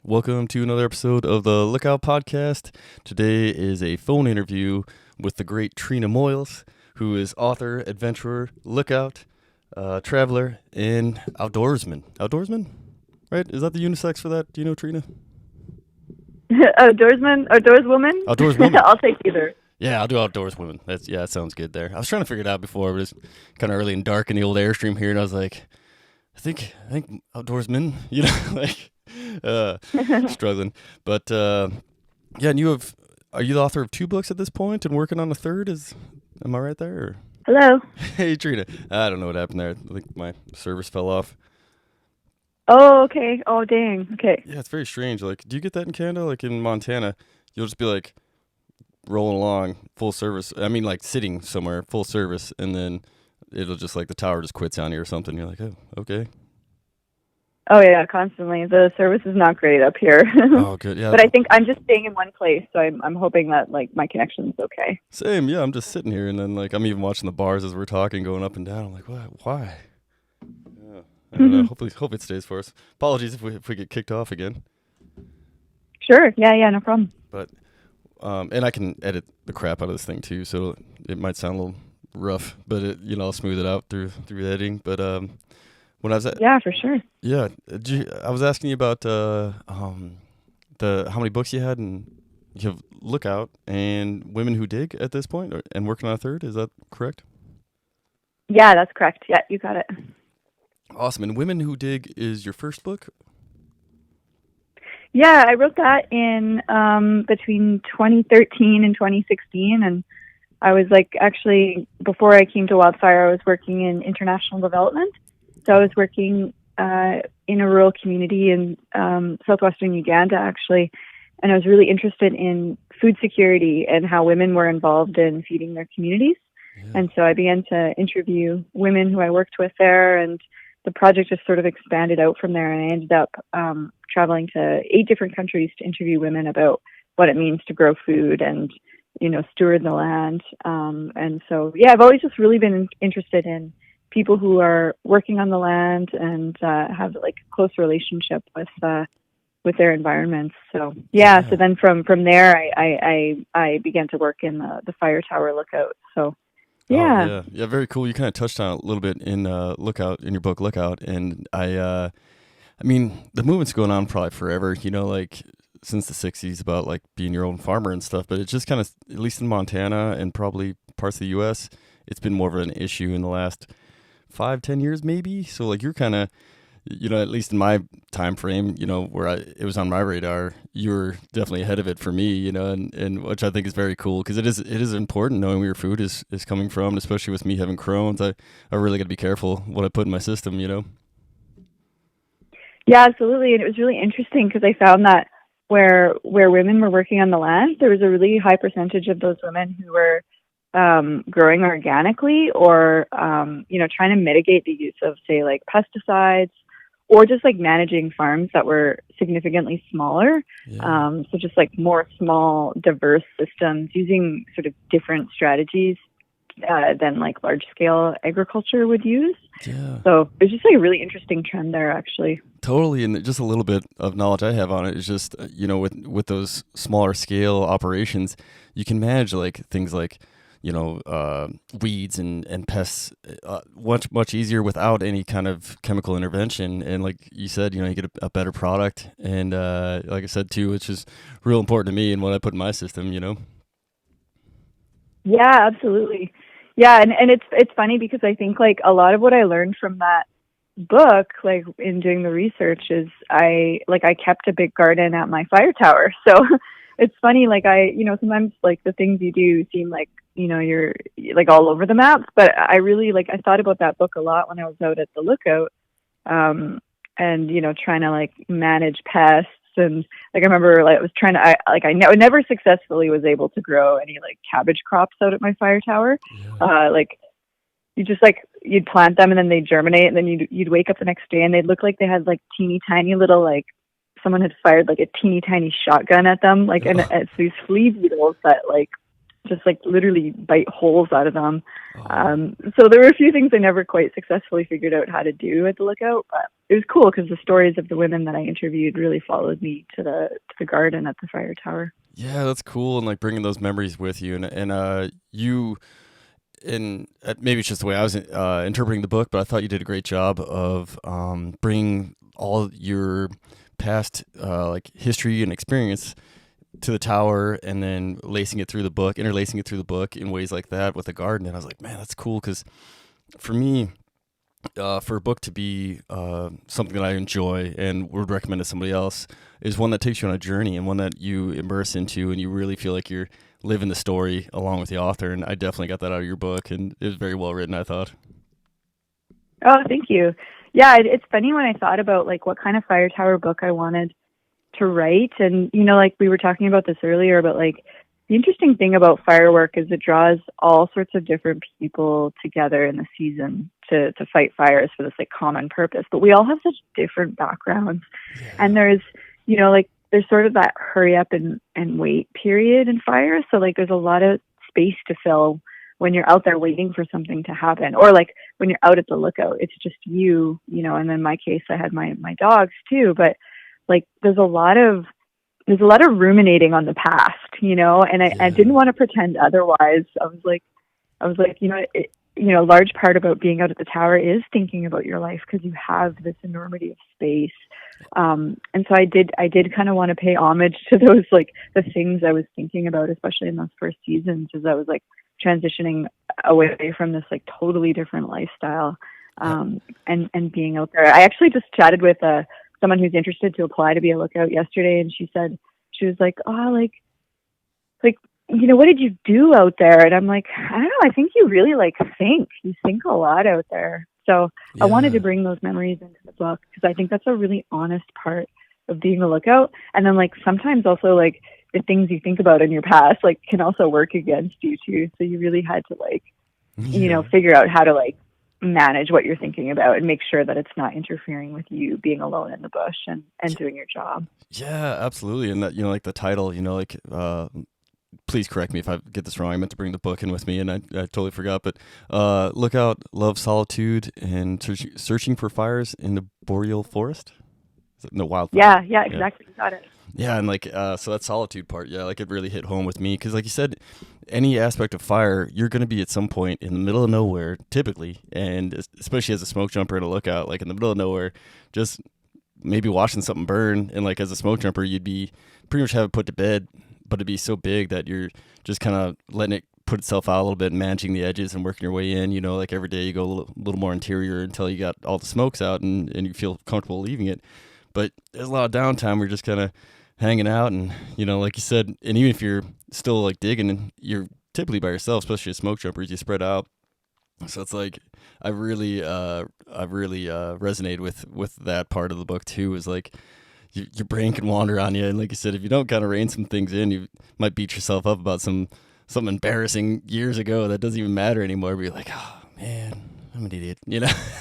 Welcome to another episode of the Lookout Podcast. Today is a phone interview with the Great Trina Moyles, who is author, adventurer, lookout, traveler, and outdoorsman. Outdoorsman? Right? Is that the unisex for that? Do you know, Trina? Outdoorswoman? Outdoorswoman. I'll take either. Yeah, I'll do outdoorswoman. That sounds good there. I was trying to figure it out before, but it's kind of early and dark in the old Airstream here, and I was like, I think outdoorsman, struggling. But yeah, and are you the author of 2 books at this point and working on a third? Am I right there? Or? Hello. Hey, Trina. I don't know what happened there. I think my service fell off. Oh, okay. Oh, dang. Okay. Yeah, it's very strange. Like, do you get that in Canada? Like in Montana, you'll just be like rolling along full service. I mean, like sitting somewhere full service, and then it'll just like the tower just quits on you or something. You're like, oh, okay. Oh, yeah, constantly. The service is not great up here. Oh, good. Yeah. But I think I'm just staying in one place, so I'm hoping that like my connection's okay. Same. Yeah, I'm just sitting here, and then like I'm even watching the bars as we're talking, going up and down. I'm like, what? Why? Yeah, I don't know. Hope it stays for us. Apologies if we get kicked off again. Sure. Yeah, no problem. But and I can edit the crap out of this thing too, so it might sound a little rough, but I'll smooth it out through editing. But when I was yeah, for sure. Yeah, I was asking you about the how many books you had, and you have Lookout and Women Who Dig at this point, and working on a third. Is that correct? Yeah, that's correct. Yeah, you got it. Awesome. And Women Who Dig is your first book? Yeah, I wrote that in between 2013 and 2016, and I was actually, before I came to Wildfire, I was working in international development. So I was working in a rural community in southwestern Uganda, actually, and I was really interested in food security and how women were involved in feeding their communities. Yeah. And so I began to interview women who I worked with there, and the project just sort of expanded out from there, and I ended up traveling to 8 different countries to interview women about what it means to grow food and, steward the land. And so, yeah, I've always just really been interested in people who are working on the land and have a close relationship with their environments. So yeah. So then from there, I began to work in the fire tower lookout. So yeah. Yeah, very cool. You kind of touched on it a little bit in Lookout, in your book Lookout, and I mean the movement's going on probably forever. Since the 60s about being your own farmer and stuff, but it's just kind of, at least in Montana and probably parts of the U.S., it's been more of an issue in the last 5-10 years maybe. So you're kind of, at least in my time frame, where it was on my radar, you were definitely ahead of it for me, and which I think is very cool, because it is important knowing where your food is coming from, and especially with me having Crohn's, I really got to be careful what I put in my system. Yeah, absolutely. And it was really interesting because I found that where women were working on the land, there was a really high percentage of those women who were growing organically or, trying to mitigate the use of, say, pesticides, or just managing farms that were significantly smaller. Yeah. So just more small, diverse systems using sort of different strategies than large scale agriculture would use. Yeah. So it's just a really interesting trend there, actually. Totally. And just a little bit of knowledge I have on it is just, with those smaller scale operations, you can manage things like weeds and pests much easier without any kind of chemical intervention. And like you said, you get a better product. And like I said, too, which is real important to me and what I put in my system, Yeah, absolutely. Yeah. And it's funny because I think a lot of what I learned from that book, in doing the research, is I kept a big garden at my fire tower. So it's funny, sometimes the things you do seem you're all over the map, but I really I thought about that book a lot when I was out at the lookout, and trying to manage pests, and I remember I was trying to I never successfully was able to grow any cabbage crops out at my fire tower. Yeah. You just you'd plant them and then they'd germinate, and then you'd wake up the next day and they'd look like they had teeny tiny little someone had fired a teeny tiny shotgun at them, and it's these flea beetles that just like literally bite holes out of them. Oh, So there were a few things I never quite successfully figured out how to do at the lookout, but it was cool because the stories of the women that I interviewed really followed me to the garden at the fire tower. yeah, that's cool, and like bringing those memories with you, and you and maybe it's just the way I was interpreting the book, but I thought you did a great job of bringing all your past like history and experience to the tower, and then interlacing it through the book in ways like that with the garden. And I was like, man, that's cool because for me, for a book to be something that I enjoy and would recommend to somebody else is one that takes you on a journey and one that you immerse into and you really feel like you're living the story along with the author. And I definitely got that out of your book, and it was very well written, I thought. Oh, thank you. Yeah, it's funny when I thought about like what kind of fire tower book I wanted to write, and like we were talking about this earlier, but like the interesting thing about firework is it draws all sorts of different people together in the season to fight fires for this like common purpose. But we all have such different backgrounds, Yeah. and like there's sort of that hurry up and wait period in fire. So like there's a lot of space to fill when you're out there waiting for something to happen, or like when you're out at the lookout, it's just and in my case I had my dogs too, but like there's a lot of ruminating on the past, and I Yeah. didn't want to pretend otherwise. I was like, a large part about being out at the tower is thinking about your life because you have this enormity of space. And so I did kind of want to pay homage to those, like the things I was thinking about, especially in those first seasons, as I was like transitioning away from this like totally different lifestyle, Yeah. and being out there. I actually just chatted with someone who's interested to apply to be a lookout yesterday, and she was like, oh, like what did you do out there? And I'm like, I don't know, I think you think a lot out there. So I wanted to Yeah. bring those memories into the book because I think that's a really honest part of being a lookout. And then like sometimes also like the things you think about in your past like can also work against you too. So you really had to like Yeah. figure out how to like manage what you're thinking about and make sure that it's not interfering with you being alone in the bush and doing your job. Yeah, absolutely. And that, like the title, like, please correct me if I get this wrong. I meant to bring the book in with me and I totally forgot. But look out, love solitude, and searching for fires in the boreal forest. No, wildfire. Yeah, Yeah. exactly. You got it. Yeah, and like so that solitude part, yeah, like it really hit home with me because, like you said, any aspect of fire, you're going to be at some point in the middle of nowhere, typically, and especially as a smoke jumper and a lookout, like in the middle of nowhere, just maybe watching something burn, and like as a smoke jumper, you'd be pretty much have it put to bed, but it'd be so big that you're just kind of letting it put itself out a little bit, managing the edges and working your way in. Like every day you go a little more interior until you got all the smokes out and you feel comfortable leaving it. But there's a lot of downtime where you're just kind of hanging out, and like you said, and even if you're still like digging, you're typically by yourself, especially as smoke jumpers, you spread out. So it's like I really resonated with that part of the book too. Is like your brain can wander on you, and like you said, if you don't kind of rein some things in, you might beat yourself up about something embarrassing years ago that doesn't even matter anymore. But you're like, oh man, I'm an idiot,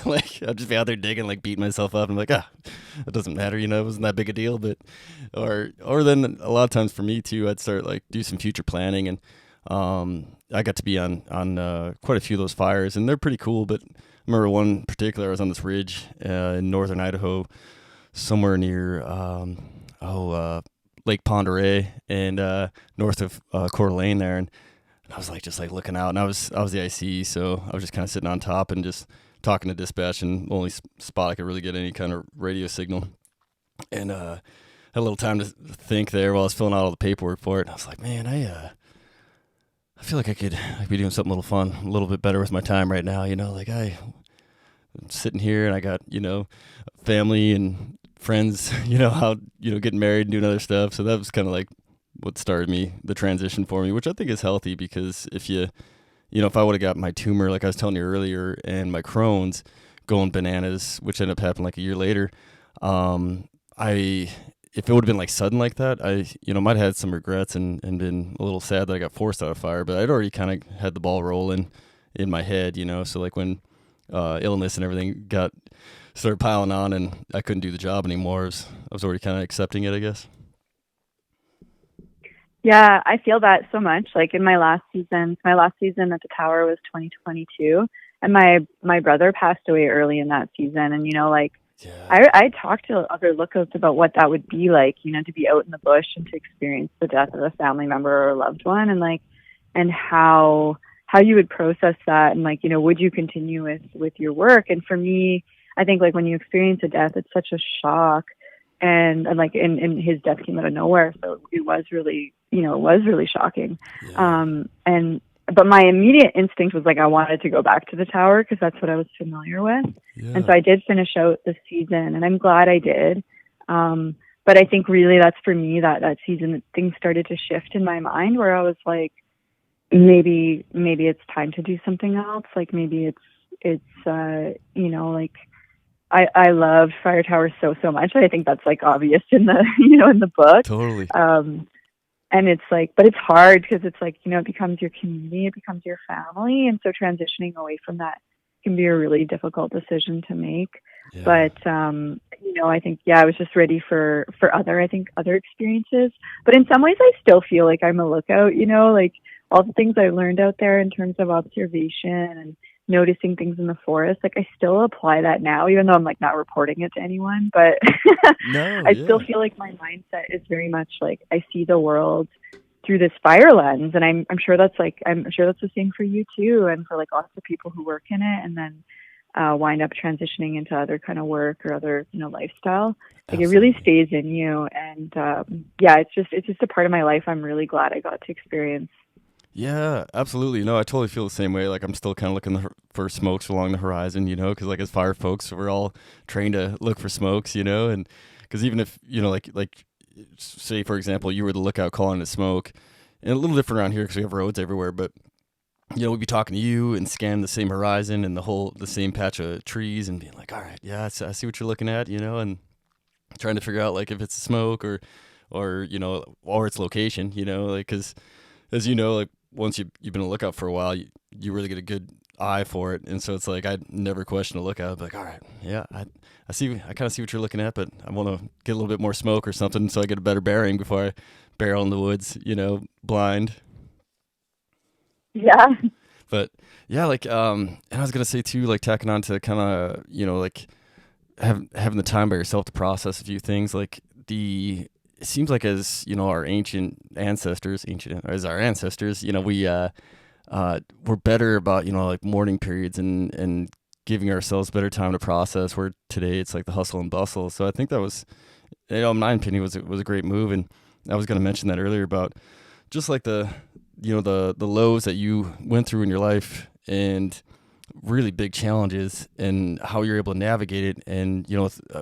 like I'll just be out there digging, like beating myself up. And I'm like, it doesn't matter, it wasn't that big a deal. But or then a lot of times for me too, I'd start like do some future planning, and I got to be on quite a few of those fires, and they're pretty cool. But I remember one in particular. I was on this ridge in northern Idaho, somewhere near Lake Pend Oreille and north of Coeur d'Alene there, and I was like just like looking out, and I was the IC, so I was just kind of sitting on top and just talking to dispatch, and the only spot I could really get any kind of radio signal, and had a little time to think there while I was filling out all the paperwork for it. And I was like, man, I feel like I could be doing something a little fun, a little bit better with my time right now. Like I'm sitting here and I got family and friends, out getting married and doing other stuff. So that was kind of like what started the transition for me, which I think is healthy because if I would have got my tumor, like I was telling you earlier, and my Crohn's going bananas, which ended up happening like a year later, I if it would have been like sudden like that, I might have had some regrets and been a little sad that I got forced out of fire. But I'd already kind of had the ball rolling in my head, So like when illness and everything started piling on, and I couldn't do the job anymore, I was already kind of accepting it, I guess. Yeah, I feel that so much. Like in my last season at the Tower was 2022, and my brother passed away early in that season. And like Yeah, I talked to other lookouts about what that would be like, to be out in the bush and to experience the death of a family member or a loved one, and and how you would process that, and would you continue with your work? And for me, I think like when you experience a death, it's such a shock, and his death came out of nowhere, so it was really shocking. yeah, And but my immediate instinct was like I wanted to go back to the Tower because that's what I was familiar with, and yeah, so I did finish out the season, and I'm glad I did. But I think really that's for me that season things started to shift in my mind where I was like, maybe it's time to do something else. Like maybe it's like I love Fire Tower so much. I think that's like obvious in the in the book. totally. Um, and it's like, but it's hard because it's like it becomes your community, it becomes your family, and so transitioning away from that can be a really difficult decision to make. Yeah, But I think I was just ready for other experiences. But in some ways, I still feel like I'm a lookout. Like all the things I learned out there in terms of observation and noticing things in the forest. Like I still apply that now, even though I'm like not reporting it to anyone. But no, I still yeah, feel like my mindset is very much like I see the world through this fire lens, and I'm sure that's the same for you too, and for like lots of people who work in it, and then wind up transitioning into other kind of work or other lifestyle. Like it really absolutely. stays in you, and it's just a part of my life I'm really glad I got to experience. Yeah, absolutely. No, I totally feel the same way. Like I'm still kind of looking for smokes along the horizon, because like as fire folks, we're all trained to look for smokes, and because even if like say for example, you were the lookout calling a smoke, and a little different around here because we have roads everywhere, but we'd be talking to you and scan the same horizon and the same patch of trees and being like, all right, yeah, I see what you're looking at, and trying to figure out like if it's a smoke or its location, like because as you know, like once you've been a lookout for a while, you really get a good eye for it, and so it's like I'd never question a lookout. I'd be like, all right, yeah, I kind of see what you're looking at, but I want to get a little bit more smoke or something, so I get a better bearing before I barrel in the woods, blind. Yeah. But yeah, like and I was gonna say too, like tacking on to kind of like having the time by yourself to process a few things, like the it seems like as our ancient as our ancestors, we're better about like morning periods and giving ourselves better time to process. Where today it's like the hustle and bustle. So I think that was, in my opinion, was a great move. And I was going to mention that earlier about just like the lows that you went through in your life and really big challenges and how you're able to navigate it. And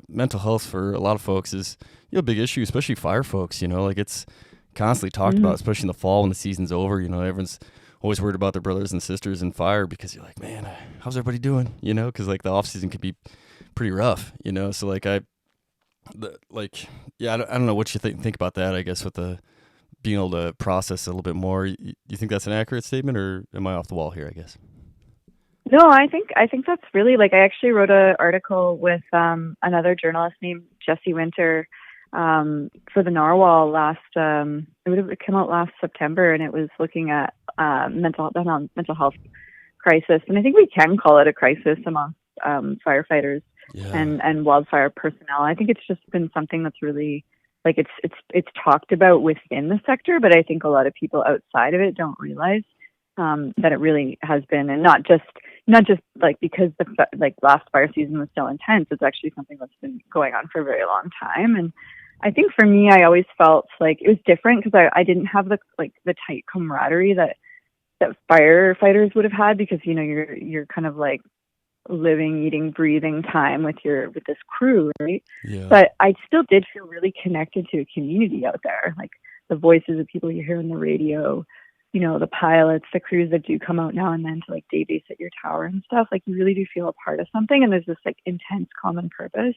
mental health for a lot of folks is a big issue, especially fire folks. Like it's constantly talked about, Mm. especially in the fall when the season's over. Everyone's always worried about their brothers and sisters in fire because you're like, man, how's everybody doing? Because like the off season can be pretty rough. So like I don't know what you think about that. I guess with the being able to process a little bit more. You think that's an accurate statement, or am I off the wall here? I guess. No, I think that's really like I actually wrote an article with another journalist named Jesse Winter for the Narwhal last it came out last September, and it was looking at mental health crisis, and I think we can call it a crisis amongst firefighters Yeah. and wildfire personnel. I think it's just been something that's really like it's talked about within the sector, but I think a lot of people outside of it don't realize that it really has been, and not just like because the like last fire season was so intense. It's actually something that's been going on for a very long time, and I think for me, I always felt like it was different because I didn't have the tight camaraderie that firefighters would have had, because you're kind of like living, eating, breathing time with this crew, right? Yeah. But I still did feel really connected to a community out there, like the voices of people you hear on the radio, the pilots, the crews that do come out now and then to like day base at your tower and stuff. Like you really do feel a part of something, and there's this like intense common purpose.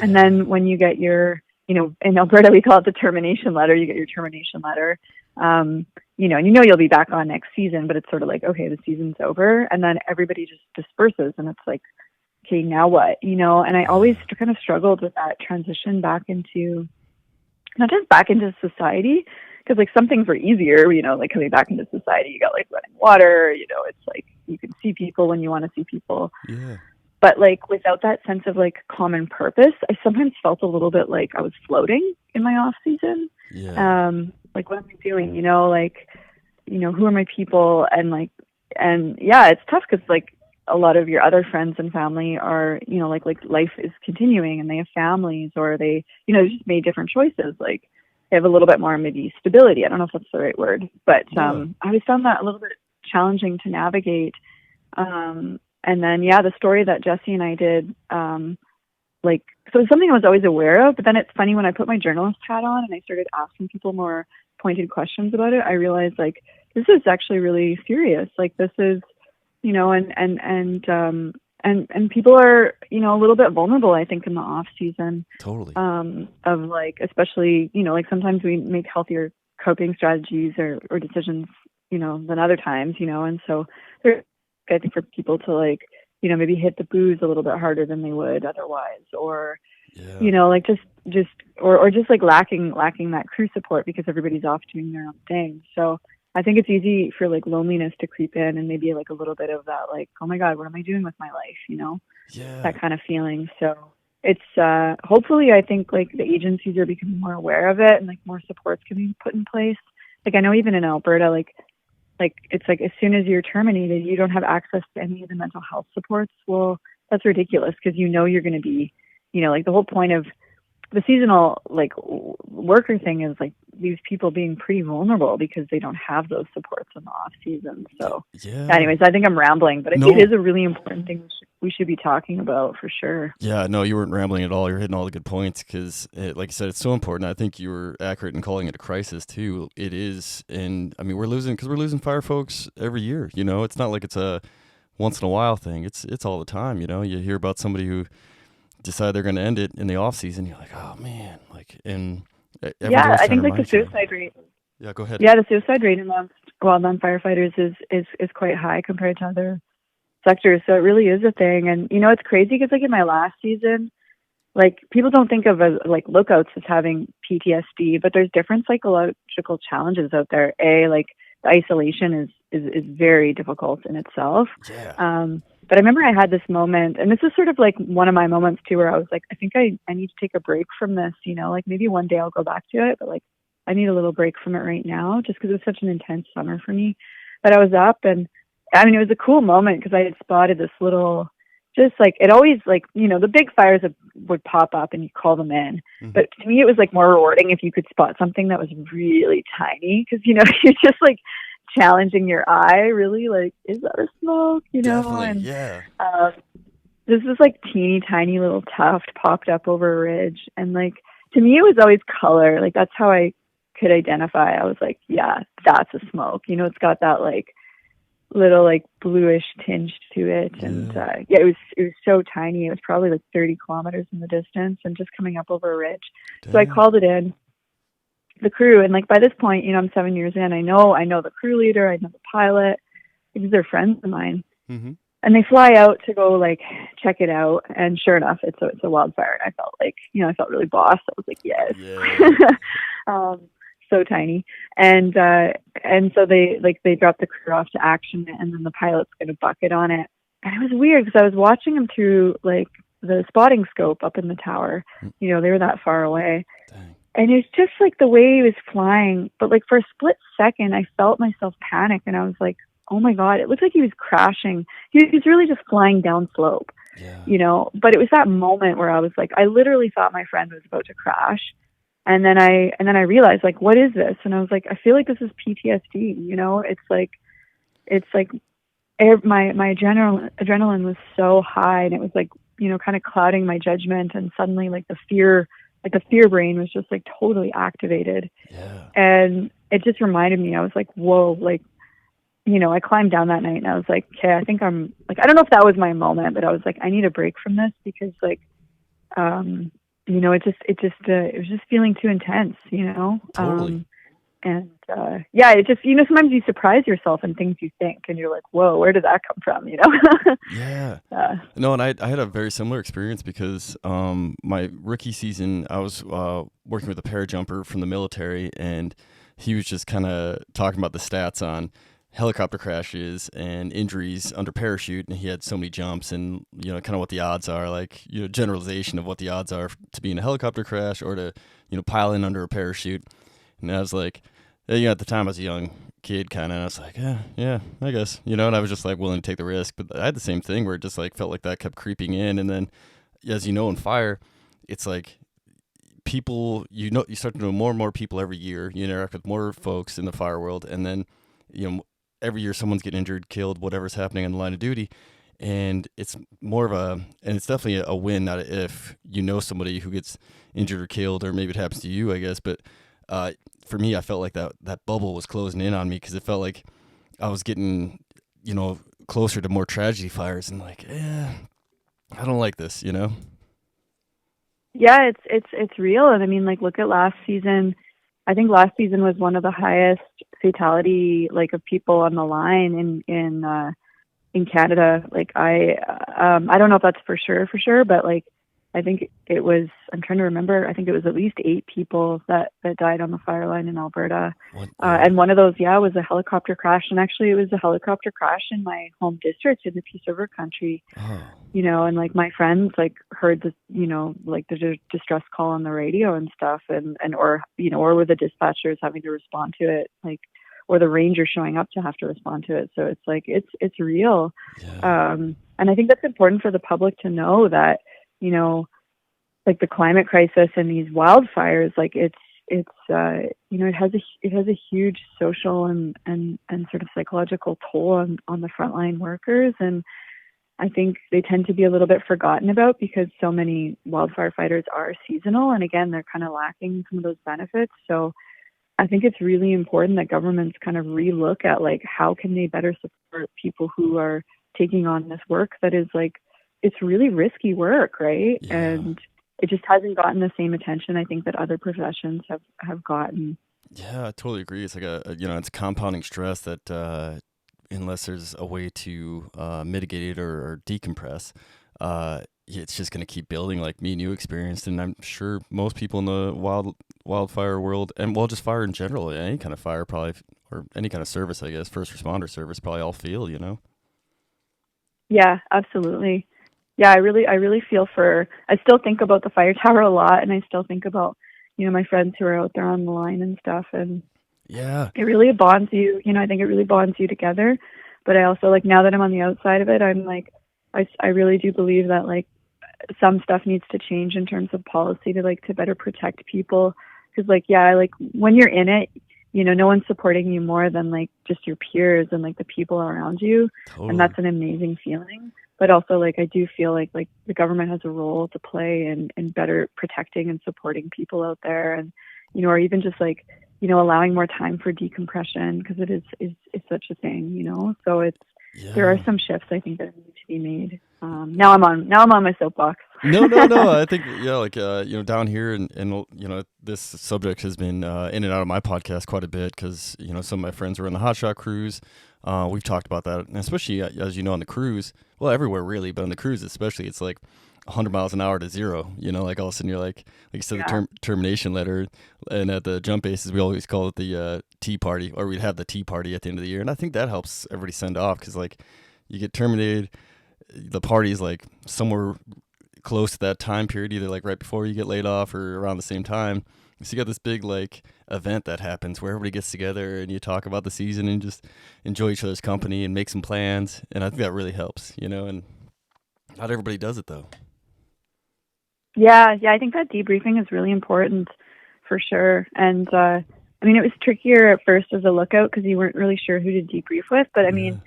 And Yeah. then when you get your, in Alberta we call it the termination letter. You get your termination letter, and you'll be back on next season, but it's sort of like, okay, the season's over, and then everybody just disperses, and it's like, okay, now what? And I always Yeah. kind of struggled with that transition back into, not just back into society, because like some things were easier, like coming back into society, you got like running water, it's like you can see people when you want to see people. Yeah. But like without that sense of like common purpose, I sometimes felt a little bit like I was floating in my off season. Yeah. Like what am I doing? Like, who are my people? And yeah, it's tough because like a lot of your other friends and family are, like life is continuing and they have families, or they, just made different choices. Like they have a little bit more maybe stability. I don't know if that's the right word, but I always found that a little bit challenging to navigate. And then, yeah, the story that Jesse and I did, so it's something I was always aware of, but then it's funny when I put my journalist hat on and I started asking people more pointed questions about it, I realized like, this is actually really serious. Like this is, and people are, a little bit vulnerable, I think, in the off season. Totally. Of like, especially, like sometimes we make healthier coping strategies or decisions, than other times, and so there's, I think, for people to like, maybe hit the booze a little bit harder than they would otherwise, or, like just like lacking that crew support because everybody's off doing their own thing. So I think it's easy for like loneliness to creep in and maybe like a little bit of that, like, oh my God, what am I doing with my life? That kind of feeling. So it's, hopefully I think like the agencies are becoming more aware of it and like more supports can be put in place. Like I know even in Alberta, like it's like as soon as you're terminated, you don't have access to any of the mental health supports. Well, that's ridiculous because you're going to be, like the whole point of the seasonal like worker thing is like these people being pretty vulnerable because they don't have those supports in the off season. So anyways, I think I'm rambling, but I think it is a really important thing we should be talking about for sure. Yeah, no, you weren't rambling at all. You're hitting all the good points because, like you said, it's so important. I think you were accurate in calling it a crisis too. It is, and I mean, we're losing fire folks every year. It's not like it's a once in a while thing. It's all the time. You hear about somebody who decide they're going to end it in the off season. You're like, oh man, like, and I think like the suicide rate. Yeah, go ahead. Yeah, the suicide rate amongst non-firefighters is quite high compared to other sectors. So it really is a thing. And it's crazy because like in my last season, like people don't think of like lookouts as having PTSD, but there's different psychological challenges out there. Like the isolation is very difficult in itself. Yeah. But I remember I had this moment, and this is sort of like one of my moments too, where I was like, I think I need to take a break from this, like maybe one day I'll go back to it, but like I need a little break from it right now just because it was such an intense summer for me. But I was up, and I mean, it was a cool moment because I had spotted this little, just like, it always like, the big fires would pop up and you call them in. Mm-hmm. But to me, it was like more rewarding if you could spot something that was really tiny because, you're just like challenging your eye, really, like, is that a smoke? Definitely, and yeah. This is like teeny tiny little tuft popped up over a ridge. And like, to me, it was always color. Like, that's how I could identify. I was like, yeah, that's a smoke. It's got that like little like bluish tinge to it. And it was so tiny. It was probably like 30 kilometers in the distance and just coming up over a ridge. Damn. So I called it in the crew. And like, by this point, I'm 7 years in, I know the crew leader, I know the pilot, because they're friends of mine. Mm-hmm. And they fly out to go like check it out. And sure enough, it's a wildfire. And I felt like, I felt really boss. I was like, yes. Yeah. So tiny. And so they dropped the crew off to action, and then the pilot's going to bucket on it. And it was weird because I was watching them through like the spotting scope up in the tower. They were that far away. Dang. And it's just like the way he was flying. But like for a split second, I felt myself panic, and I was like, oh my God, it looked like he was crashing. He was really just flying down slope, but it was that moment where I was like, I literally thought my friend was about to crash. And then I realized, like, what is this? And I was like, I feel like this is PTSD. It's like my adrenaline was so high, and it was like, kind of clouding my judgment. And suddenly, like the fear brain was just like totally activated. Yeah. And it just reminded me, I was like, whoa, like, I climbed down that night and I was like, okay, I think I'm like, I don't know if that was my moment, but I was like, I need a break from this because like, it was just feeling too intense, Totally. It just, sometimes you surprise yourself in things you think and you're like, whoa, where did that come from? Yeah. No, and I had a very similar experience because my rookie season, I was working with a parajumper from the military, and he was just kind of talking about the stats on helicopter crashes and injuries under parachute, and he had so many jumps, and kind of what the odds are, like generalization of what the odds are to be in a helicopter crash or to pile in under a parachute. And I was like, at the time I was a young kid kind of, and I was like, yeah, I guess, and I was just like willing to take the risk. But I had the same thing where it just like felt like that kept creeping in, and then as in fire, it's like people, you start to know more and more people every year. You interact with more folks in the fire world, and then every year someone's getting injured, killed, whatever's happening on the line of duty. And it's more of and it's definitely a win, not a if, somebody who gets injured or killed, or maybe it happens to you, I guess. But for me, I felt like that bubble was closing in on me, because it felt like I was getting, closer to more tragedy fires, and like, I don't like this. Yeah, it's real. And I mean, like, look at last season. I think last season was one of the highest fatality, like, of people on the line in Canada. Like, I don't know if that's for sure, but like, I think it was, I'm trying to remember, I think it was at least 8 people that died on the fire line in Alberta. And one of those, was a helicopter crash. And actually it was a helicopter crash in my home district in the Peace River country. Oh. And like my friends like heard the, like the distress call on the radio and stuff, or with the dispatchers having to respond to it, like, or the ranger showing up to have to respond to it. So it's like, it's real. Yeah. And I think that's important for the public to know that, like the climate crisis and these wildfires, like it has a huge social and sort of psychological toll on the frontline workers. And I think they tend to be a little bit forgotten about, because so many wildfire fighters are seasonal. And again, they're kind of lacking some of those benefits. So I think it's really important that governments kind of relook at, like, how can they better support people who are taking on this work that is, like, it's really risky work, right? Yeah. And it just hasn't gotten the same attention, I think, that other professions have gotten. Yeah, I totally agree. It's like it's compounding stress that unless there's a way to mitigate it or decompress, it's just going to keep building, like me and you experienced. And I'm sure most people in the wildfire world, and just fire in general, any kind of fire probably, or any kind of service, I guess, first responder service, probably all feel, Yeah, absolutely. Yeah, I really feel I still think about the fire tower a lot, and I still think about, my friends who are out there on the line and stuff. And yeah, it really bonds you, I think it really bonds you together. But I also, like, now that I'm on the outside of it, I'm like, I really do believe that, like, some stuff needs to change in terms of policy to better protect people. Because, like, like, when you're in it, no one's supporting you more than, like, just your peers and, like, the people around you. totally. And that's an amazing feeling. But also, like, I do feel like the government has a role to play in better protecting and supporting people out there, and or even just, like, allowing more time for decompression, because it is such a thing, So there are some shifts I think that need to be made. Now I'm on my soapbox. No. I think like down here, and this subject has been in and out of my podcast quite a bit, because some of my friends were on the hotshot cruise. We've talked about that, and especially as on the cruise. Well, everywhere really, but on the cruise especially, it's like 100 miles an hour to zero. Like all of a sudden you're like you said, the termination letter. And at the jump bases, we always call it the tea party, or we'd have the tea party at the end of the year. And I think that helps everybody send off, because like you get terminated, the party's like somewhere close to that time period, either like right before you get laid off or around the same time. So you got this big like event that happens where everybody gets together and you talk about the season and just enjoy each other's company and make some plans. And I think that really helps, and not everybody does it though. Yeah, I think that debriefing is really important for sure. And I mean, it was trickier at first as a lookout, because you weren't really sure who to debrief with. But I mean,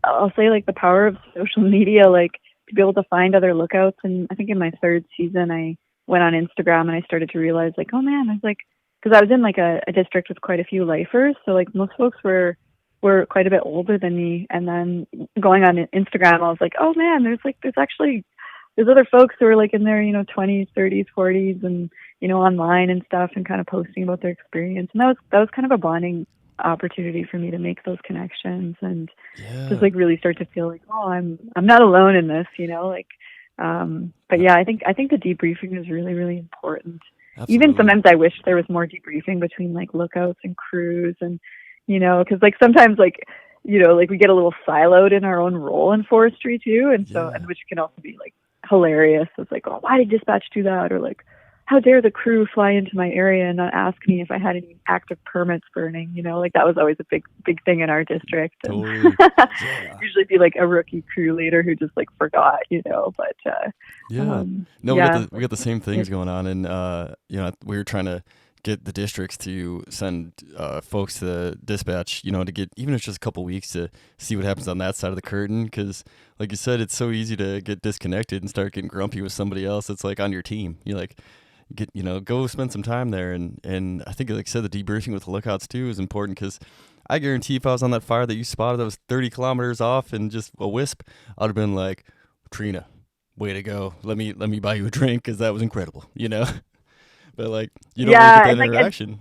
I'll say, like, the power of social media, like, to be able to find other lookouts. And I think in my 3rd season, I went on Instagram and I started to realize, like, oh man, I was like, because I was in like a district with quite a few lifers. So like most folks were quite a bit older than me. And then going on Instagram, I was like, oh man, there's other folks who are like in their, 20s, 30s, 40s, and, online and stuff, and kind of posting about their experience. And that was kind of a bonding opportunity for me to make those connections, and just like really start to feel like, oh, I'm not alone in this, But yeah, I think the debriefing is really, really important. even Absolutely. sometimes I wish there was more debriefing between like lookouts and crews, and because like sometimes like like we get a little siloed in our own role in forestry too, and so Yeah. and which can also be like hilarious. It's like, oh, why did dispatch do that, or like, how dare the crew fly into my area and not ask me if I had any active permits burning? Like that was always a big thing in our district, and Totally. Yeah. usually be like a rookie crew leader who just like forgot, but Yeah. No, yeah, we got the same things it's going on, and we were trying to get the districts to send folks to dispatch, to get even if it's just a couple weeks to see what happens on that side of the curtain, because like you said, it's so easy to get disconnected and start getting grumpy with somebody else that's like on your team. You like get go spend some time there, and I think like I said, the debriefing with the lookouts too is important, because I guarantee if I was on that fire that you spotted that was 30 kilometers off and just a wisp, I'd have been like, Trina, way to go. Let me buy you a drink because that was incredible. But like you don't really get yeah, that and like interaction.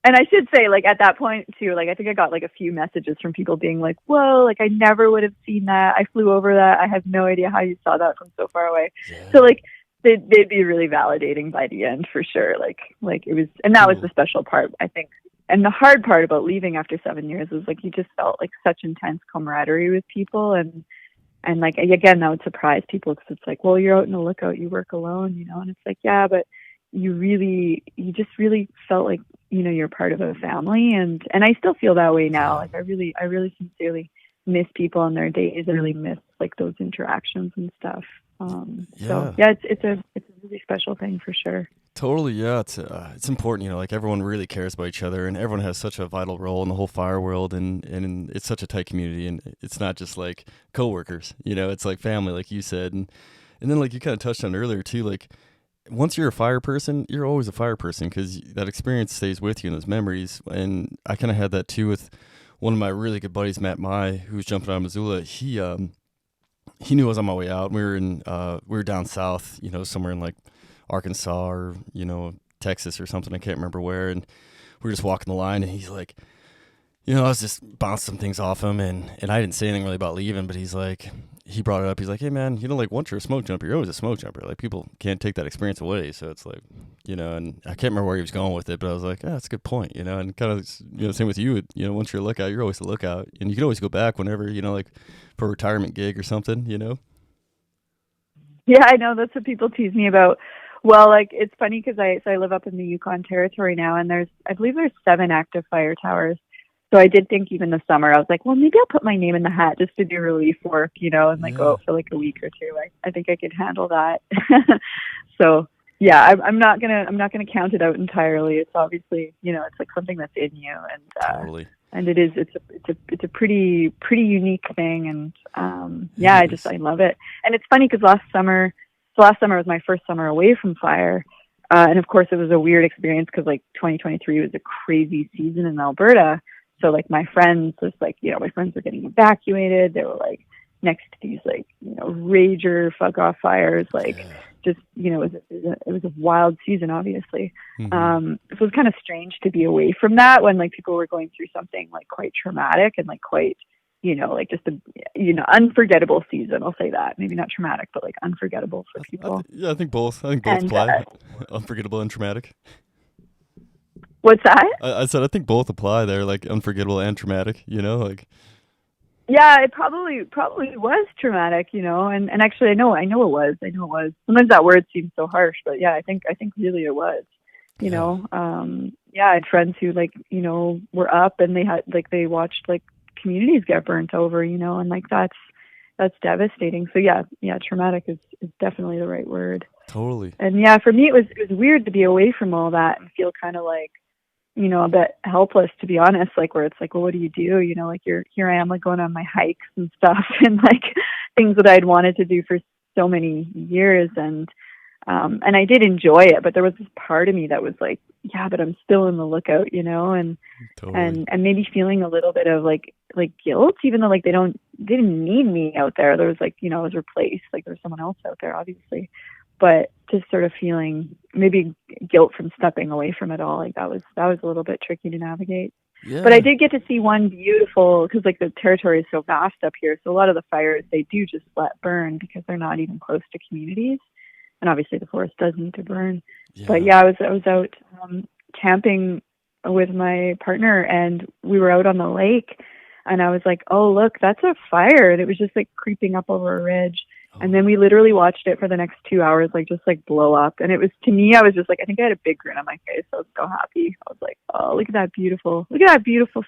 and I should say, like, at that point too, like, I think I got like a few messages from people being like, whoa, like, I never would have seen that. I flew over that. I have no idea how you saw that from so far away. So Yeah, like, they'd be really validating by the end for sure. Like it was, and that was the cool. special part, I think. And the hard part about leaving after 7 years was like, you just felt like such intense camaraderie with people. And like, again, that would surprise people because it's like, well, you're out in the lookout, you work alone, and it's like, yeah, but you just really felt like, you're part of a family. And I still feel that way now. Yeah, Like I really sincerely miss people in their days. I really miss like those interactions and stuff. So yeah. yeah, it's a really special thing for sure. Totally, yeah. It's important, like everyone really cares about each other, and everyone has such a vital role in the whole fire world, and it's such a tight community, and it's not just like coworkers, it's like family, like you said, and then like you kind of touched on earlier too, like once you're a fire person, you're always a fire person because that experience stays with you and those memories. And I kind of had that too with one of my really good buddies, Matt Mai, who was jumping out of Missoula. He knew I was on my way out. We were down south, somewhere in like Arkansas or Texas or something. I can't remember where. And we were just walking the line, and he's like, I was just bouncing some things off him, and I didn't say anything really about leaving, but he brought it up. He's like, hey man, like once you're a smoke jumper, you're always a smoke jumper. Like people can't take that experience away. So it's like, and I can't remember where he was going with it, but I was like, that's a good point, and kind of, same with you. Once you're a lookout, you're always a lookout, and you can always go back whenever, like for a retirement gig or something. Yeah, I know that's what people tease me about. Well, like it's funny because I live up in the Yukon Territory now, and I believe there's 7 active fire towers. So I did think even this summer I was like, well, maybe I'll put my name in the hat just to do relief work, and like go Yeah, out for like a week or two. I think I could handle that. So yeah, I'm not gonna count it out entirely. It's obviously it's like something that's in you, totally. and it's a pretty unique thing, and It yeah, is. I love it. And it's funny because last summer was my first summer away from fire. And of course, it was a weird experience because like 2023 was a crazy season in Alberta. So like my friends my friends were getting evacuated. They were like next to these like rager fuck off fires. Like Yeah. just it was a wild season, obviously. Mm-hmm. So it was kind of strange to be away from that when like people were going through something like quite traumatic and like quite like just a unforgettable season. I'll say that, maybe not traumatic, but like unforgettable for people. Yeah, I think both. I think both And apply. Unforgettable and traumatic. what's that? I said I think both apply there, like unforgettable and traumatic. Like Yeah, it probably was traumatic, and actually I know it was. Sometimes that word seems so harsh, but yeah, I think really it was. yeah, Yeah, I had friends who like, were up and they watched like communities get burnt over, and like that's devastating. So yeah, traumatic is definitely the right word. totally. And yeah, for me it was weird to be away from all that and feel kind of like a bit helpless, to be honest, like where it's like, well, what do? Like here I am like going on my hikes and stuff and like things that I'd wanted to do for so many years. And I did enjoy it, but there was this part of me that was like, yeah, but I'm still in the lookout, and, Totally. and maybe feeling a little bit of like guilt, even though like they didn't need me out there. There was like, I was replaced, like there was someone else out there, obviously, but just sort of feeling maybe guilt from stepping away from it all. Like that was a little bit tricky to navigate. But I Yeah. did get to see one beautiful, because like the territory is so vast up here. So a lot of the fires, they do just let burn because they're not even close to communities. and obviously the forest does need to burn. But Yeah. yeah, I was out camping with my partner, and we were out on the lake, and I was like, "Oh, look, that's a fire!" And it was just like creeping up over a ridge. And Oh, then we literally watched it for the next 2 hours, like just like blow up. And it was, to me, I was just like, I think I had a big grin on my face. I was so happy. I was like, oh, look at that beautiful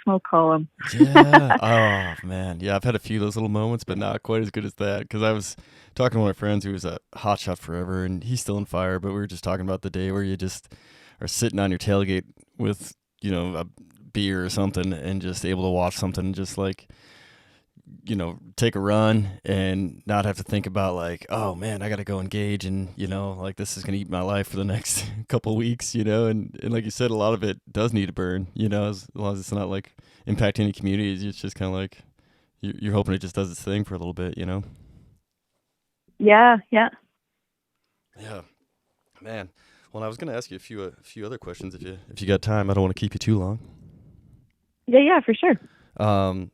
smoke column. yeah. Oh, man. Yeah, I've had a few of those little moments, but not quite as good as that. Because I was talking to one of my friends who was a hotshot forever, and he's still in fire. But we were just talking about the day where you just are sitting on your tailgate with, a beer or something, and just able to watch something, and just like, take a run and not have to think about like, oh man, I got to go engage, and like this is gonna eat my life for the next couple weeks, and like you said, a lot of it does need to burn, as long as it's not like impacting any communities. It's just kind of like you're hoping it just does its thing for a little bit. Yeah, yeah. Yeah, man. Well, I was gonna ask you a few other questions if you got time. I don't want to keep you too long. Yeah, yeah, for sure.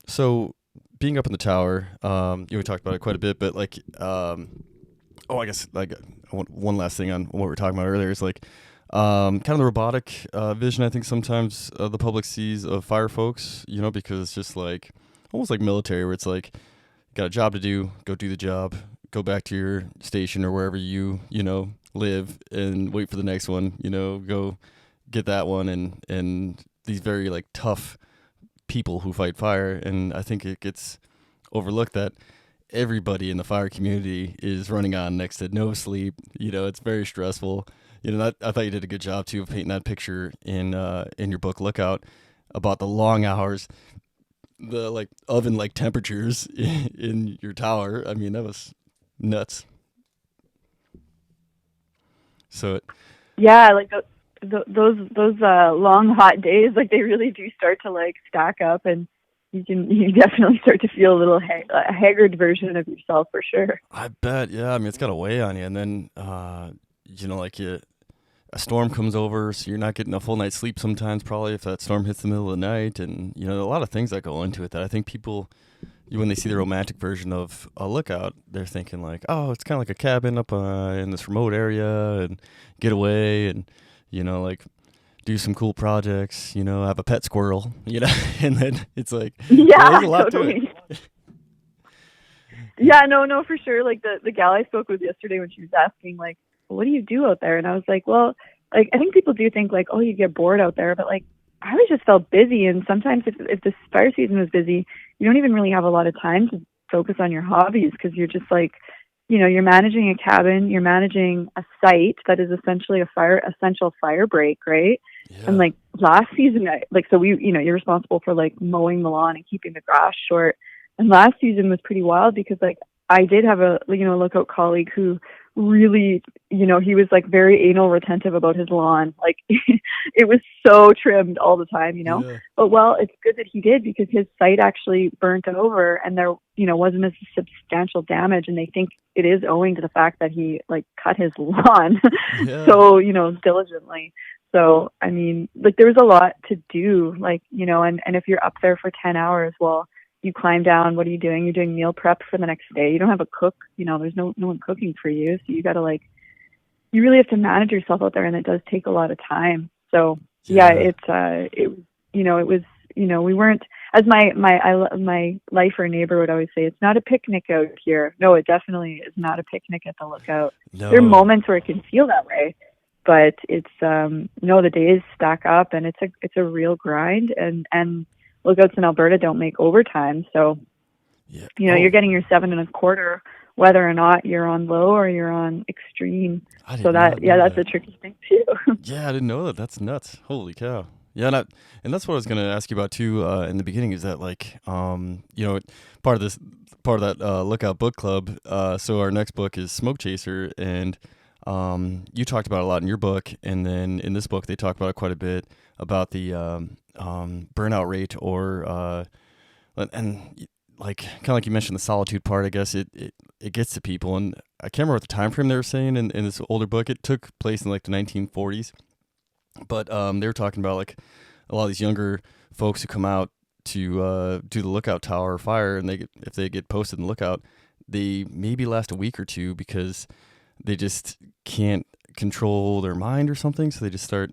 So being up in the tower, we talked about it quite a bit, but like, I guess like one last thing on what we were talking about earlier is like, kind of the robotic vision. I think sometimes the public sees of fire folks, because it's just like almost like military, where it's like, got a job to do, go do the job, go back to your station or wherever you live, and wait for the next one. Go get that one, and these very like tough people who fight fire. And I think it gets overlooked that everybody in the fire community is running on next to no sleep. It's very stressful. I thought you did a good job too of painting that picture in your book Lookout, about the long hours, the like oven like temperatures in your tower. I mean, that was nuts. So Yeah, like those long hot days, like they really do start to like stack up, and you definitely start to feel a little a haggard version of yourself for sure. I bet, yeah. I mean, it's got to weigh on you, and then like a storm comes over, so you're not getting a full night's sleep sometimes. Probably if that storm hits the middle of the night, and a lot of things that go into it that I think people, when they see the romantic version of a Lookout, they're thinking like, oh, it's kind of like a cabin up in this remote area, and get away, and like do some cool projects, have a pet squirrel, and then it's like, well, Yeah, there's a lot to it. totally. Yeah, no, no, for sure. Like the gal I spoke with yesterday, when she was asking like, what do you do out there? And I was like, well, like I think people do think like, oh, you get bored out there, but like I always just felt busy. And sometimes if the fire season was busy, you don't even really have a lot of time to focus on your hobbies, because you're just like, you're managing a cabin, you're managing a site that is essentially a essential fire break, right? And Yeah. like last season, so you're responsible for like mowing the lawn and keeping the grass short. And last season was pretty wild, because like I did have a lookout colleague who really, he was like very anal retentive about his lawn. Like it was so trimmed all the time. Yeah. But well, it's good that he did, because his site actually burnt over, and there, wasn't a substantial damage. And they think it is owing to the fact that he like cut his lawn Yeah. so, diligently. So, I mean, like there was a lot to do, like, and if you're up there for 10 hours, well, you climb down, what are you doing? You're doing meal prep for the next day. You don't have a cook, there's no one cooking for you. So you got to like, you really have to manage yourself out there, and it does take a lot of time. So yeah, Yeah. it was, we weren't, as my lifer neighbor would always say, it's not a picnic out here. No, it definitely is not a picnic at the Lookout. There are No. moments where it can feel that way, but it's, no, the days stack up, and it's a real grind, and Lookouts in Alberta don't make overtime. So, Yeah. you're getting your 7.25, whether or not you're on low or you're on extreme. I did So not know that's that. a tricky thing too. Yeah, I didn't know that. That's nuts. Holy cow. Yeah, and that's what I was gonna ask you about too. In the beginning, is that like, part of that Lookout book club. So our next book is Smoke Chaser, and you talked about it a lot in your book, and then in this book they talk about it quite a bit, about the burnout rate, or and like kind of like you mentioned, the solitude part. I guess it gets to people, and I can't remember what the time frame they were saying in this older book. It took place in like the 1940s, but they were talking about like a lot of these younger folks who come out to do the Lookout Tower fire, and if they get posted in the Lookout, they maybe last a week or two, because they just can't control their mind or something, so they just start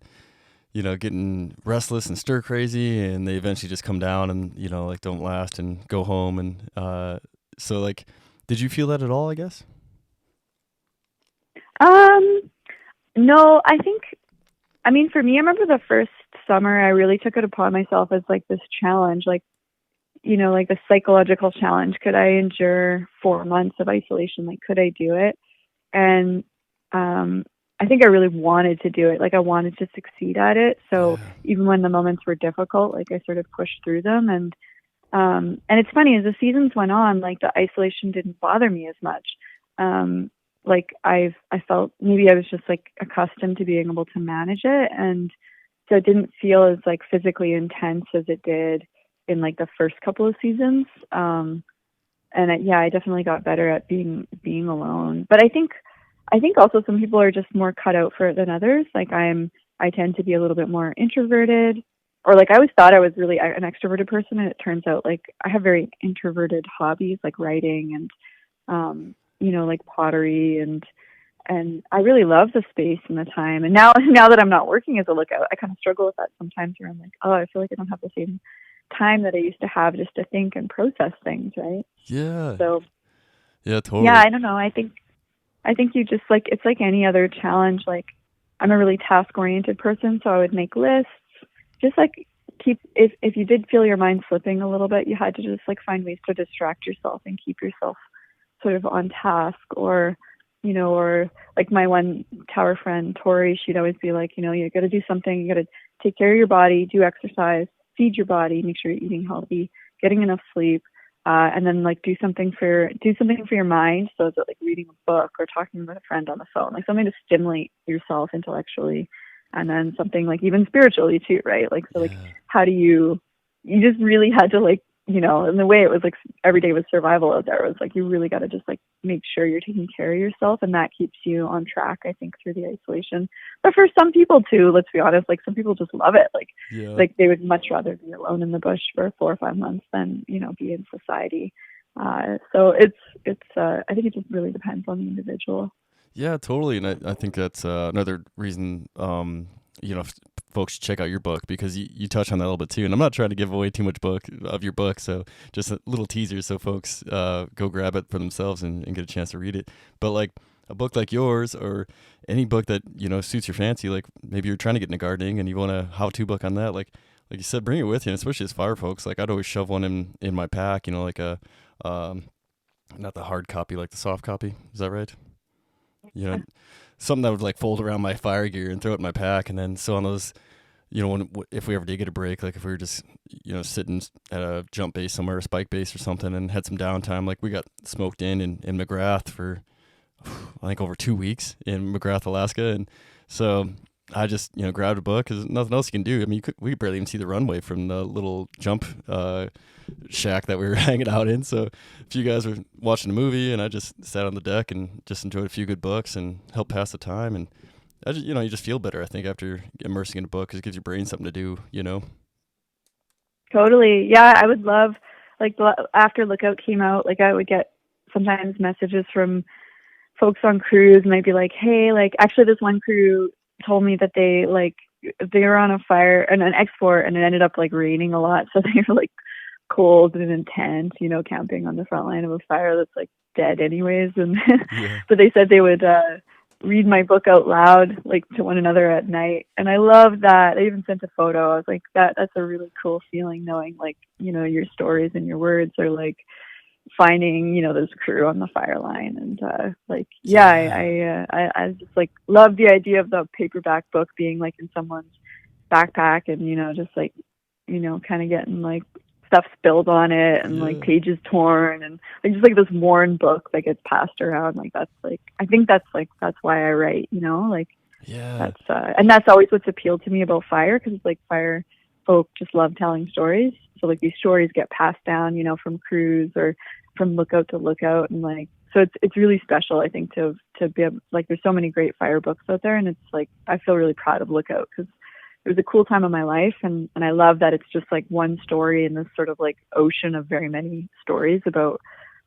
getting restless and stir crazy, and they eventually just come down and like don't last and go home. And so like, did you feel that at all? I guess. Um, no, I mean, for me, I remember the first summer, I really took it upon myself as like this challenge, like, like the psychological challenge. Could I endure 4 months of isolation? Like, could I do it? And I think I really wanted to do it. Like, I wanted to succeed at it. So Yeah. even when the moments were difficult, like I sort of pushed through them. And it's funny, as the seasons went on, like the isolation didn't bother me as much. Like I felt maybe I was just like accustomed to being able to manage it, and so it didn't feel as like physically intense as it did in like the first couple of seasons. Yeah, I definitely got better at being alone. But I think also some people are just more cut out for it than others. Like I tend to be a little bit more introverted, or like I always thought I was really an extroverted person, and it turns out like I have very introverted hobbies like writing and like pottery, and I really love the space and the time. And now that I'm not working as a lookout, I kind of struggle with that sometimes, where I'm like, oh, I feel like I don't have the same time that I used to have just to think and process things, right? Yeah. So Yeah. yeah, Totally. I don't know. I think you just like, it's like any other challenge. Like, I'm a really task oriented person, so I would make lists. Just like keep, if you did feel your mind slipping a little bit, you had to just like find ways to distract yourself and keep yourself sort of on task. Or like my one tower friend Tori, she'd always be like, you got to do something. You got to take care of your body, do exercise, feed your body, make sure you're eating healthy, getting enough sleep, and then like do something for your mind. So is it like reading a book or talking with a friend on the phone, like something to stimulate yourself intellectually, and then something like even spiritually too, right? Like, so like, Yeah. how do you just really had to like, and the way it was like every day was survival out there, was like you really got to just like make sure you're taking care of yourself, and that keeps you on track, I think, through the isolation. But for some people too, let's be honest, like some people just love it. Like Yeah. like they would much rather be alone in the bush for 4 or 5 months than be in society. So I think it just really depends on the individual. Yeah, totally. And I think that's another reason, folks should check out your book, because you touch on that a little bit too. And I'm not trying to give away too much book of your book, so just a little teaser so folks go grab it for themselves and get a chance to read it. But like a book like yours, or any book that suits your fancy, like maybe you're trying to get into gardening and you want a how-to book on that, like you said, bring it with you. And especially as fire folks, like I'd always shove one in my pack, like a um, not the hard copy, like the soft copy. Is that right? you know, Something that would like fold around my fire gear and throw it in my pack. And then so on those, if we ever did get a break, like if we were just, sitting at a jump base somewhere, a spike base or something, and had some downtime, like we got smoked in McGrath for, I think, over 2 weeks in McGrath, Alaska. And so I just, grabbed a book because nothing else you can do. I mean, we could barely even see the runway from the little jump shack that we were hanging out in. So if you guys were watching a movie, and I just sat on the deck and just enjoyed a few good books and helped pass the time. And I just, you just feel better, I think, after immersing in a book, because it gives your brain something to do. Totally. Yeah, I would love, like, after Lookout came out, like I would get sometimes messages from folks on crews, and they'd be like, hey, like, actually this one crew told me that they were on a fire and an export, and it ended up like raining a lot, so they were like cold and intense, camping on the front line of a fire that's like dead anyways. And Yeah. but they said they would read my book out loud, like to one another at night, and I love that. They even sent a photo. I was like, that's a really cool feeling, knowing like your stories and your words are like finding this crew on the fire line. And like, yeah, Yeah. I just like love the idea of the paperback book being like in someone's backpack, and just like kind of getting like stuff spilled on it, and like Yeah. pages torn, and like just like this worn book that gets passed around. Like, that's like, I think that's why I write, like Yeah. that's and that's always what's appealed to me about fire, because it's like fire folk just love telling stories. So like these stories get passed down, from crews or from lookout to lookout, and like, so it's really special, I think, to be like, there's so many great fire books out there, and it's like I feel really proud of Lookout, because it was a cool time of my life, and I love that it's just like one story in this sort of like ocean of very many stories about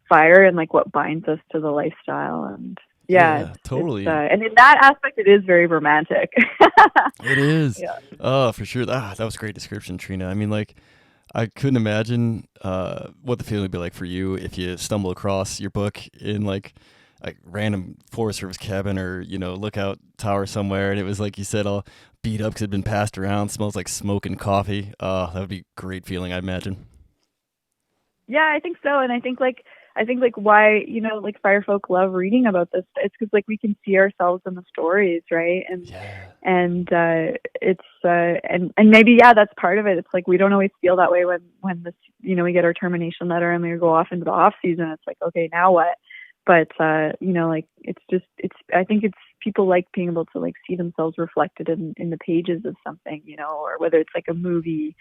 fire, and like what binds us to the lifestyle. And Yeah, Yeah, it's totally. and in that aspect, it is very romantic. It is. Yeah. Oh, for sure. That was a great description, Trina. I mean, like, I couldn't imagine what the feeling would be like for you if you stumble across your book in like a random Forest Service cabin or lookout tower somewhere, and it was like you said, all beat up because it'd been passed around, smells like smoke and coffee. That would be a great feeling, I imagine. Yeah, I think so, and I think like why like firefolk love reading about this. It's because like we can see ourselves in the stories, right? Yeah. It's and maybe yeah, that's part of it. It's like we don't always feel that way when this we get our termination letter and we go off into the off season. It's like okay, now what? But like it's I think it's people like being able to like see themselves reflected in the pages of something, or whether it's like a movie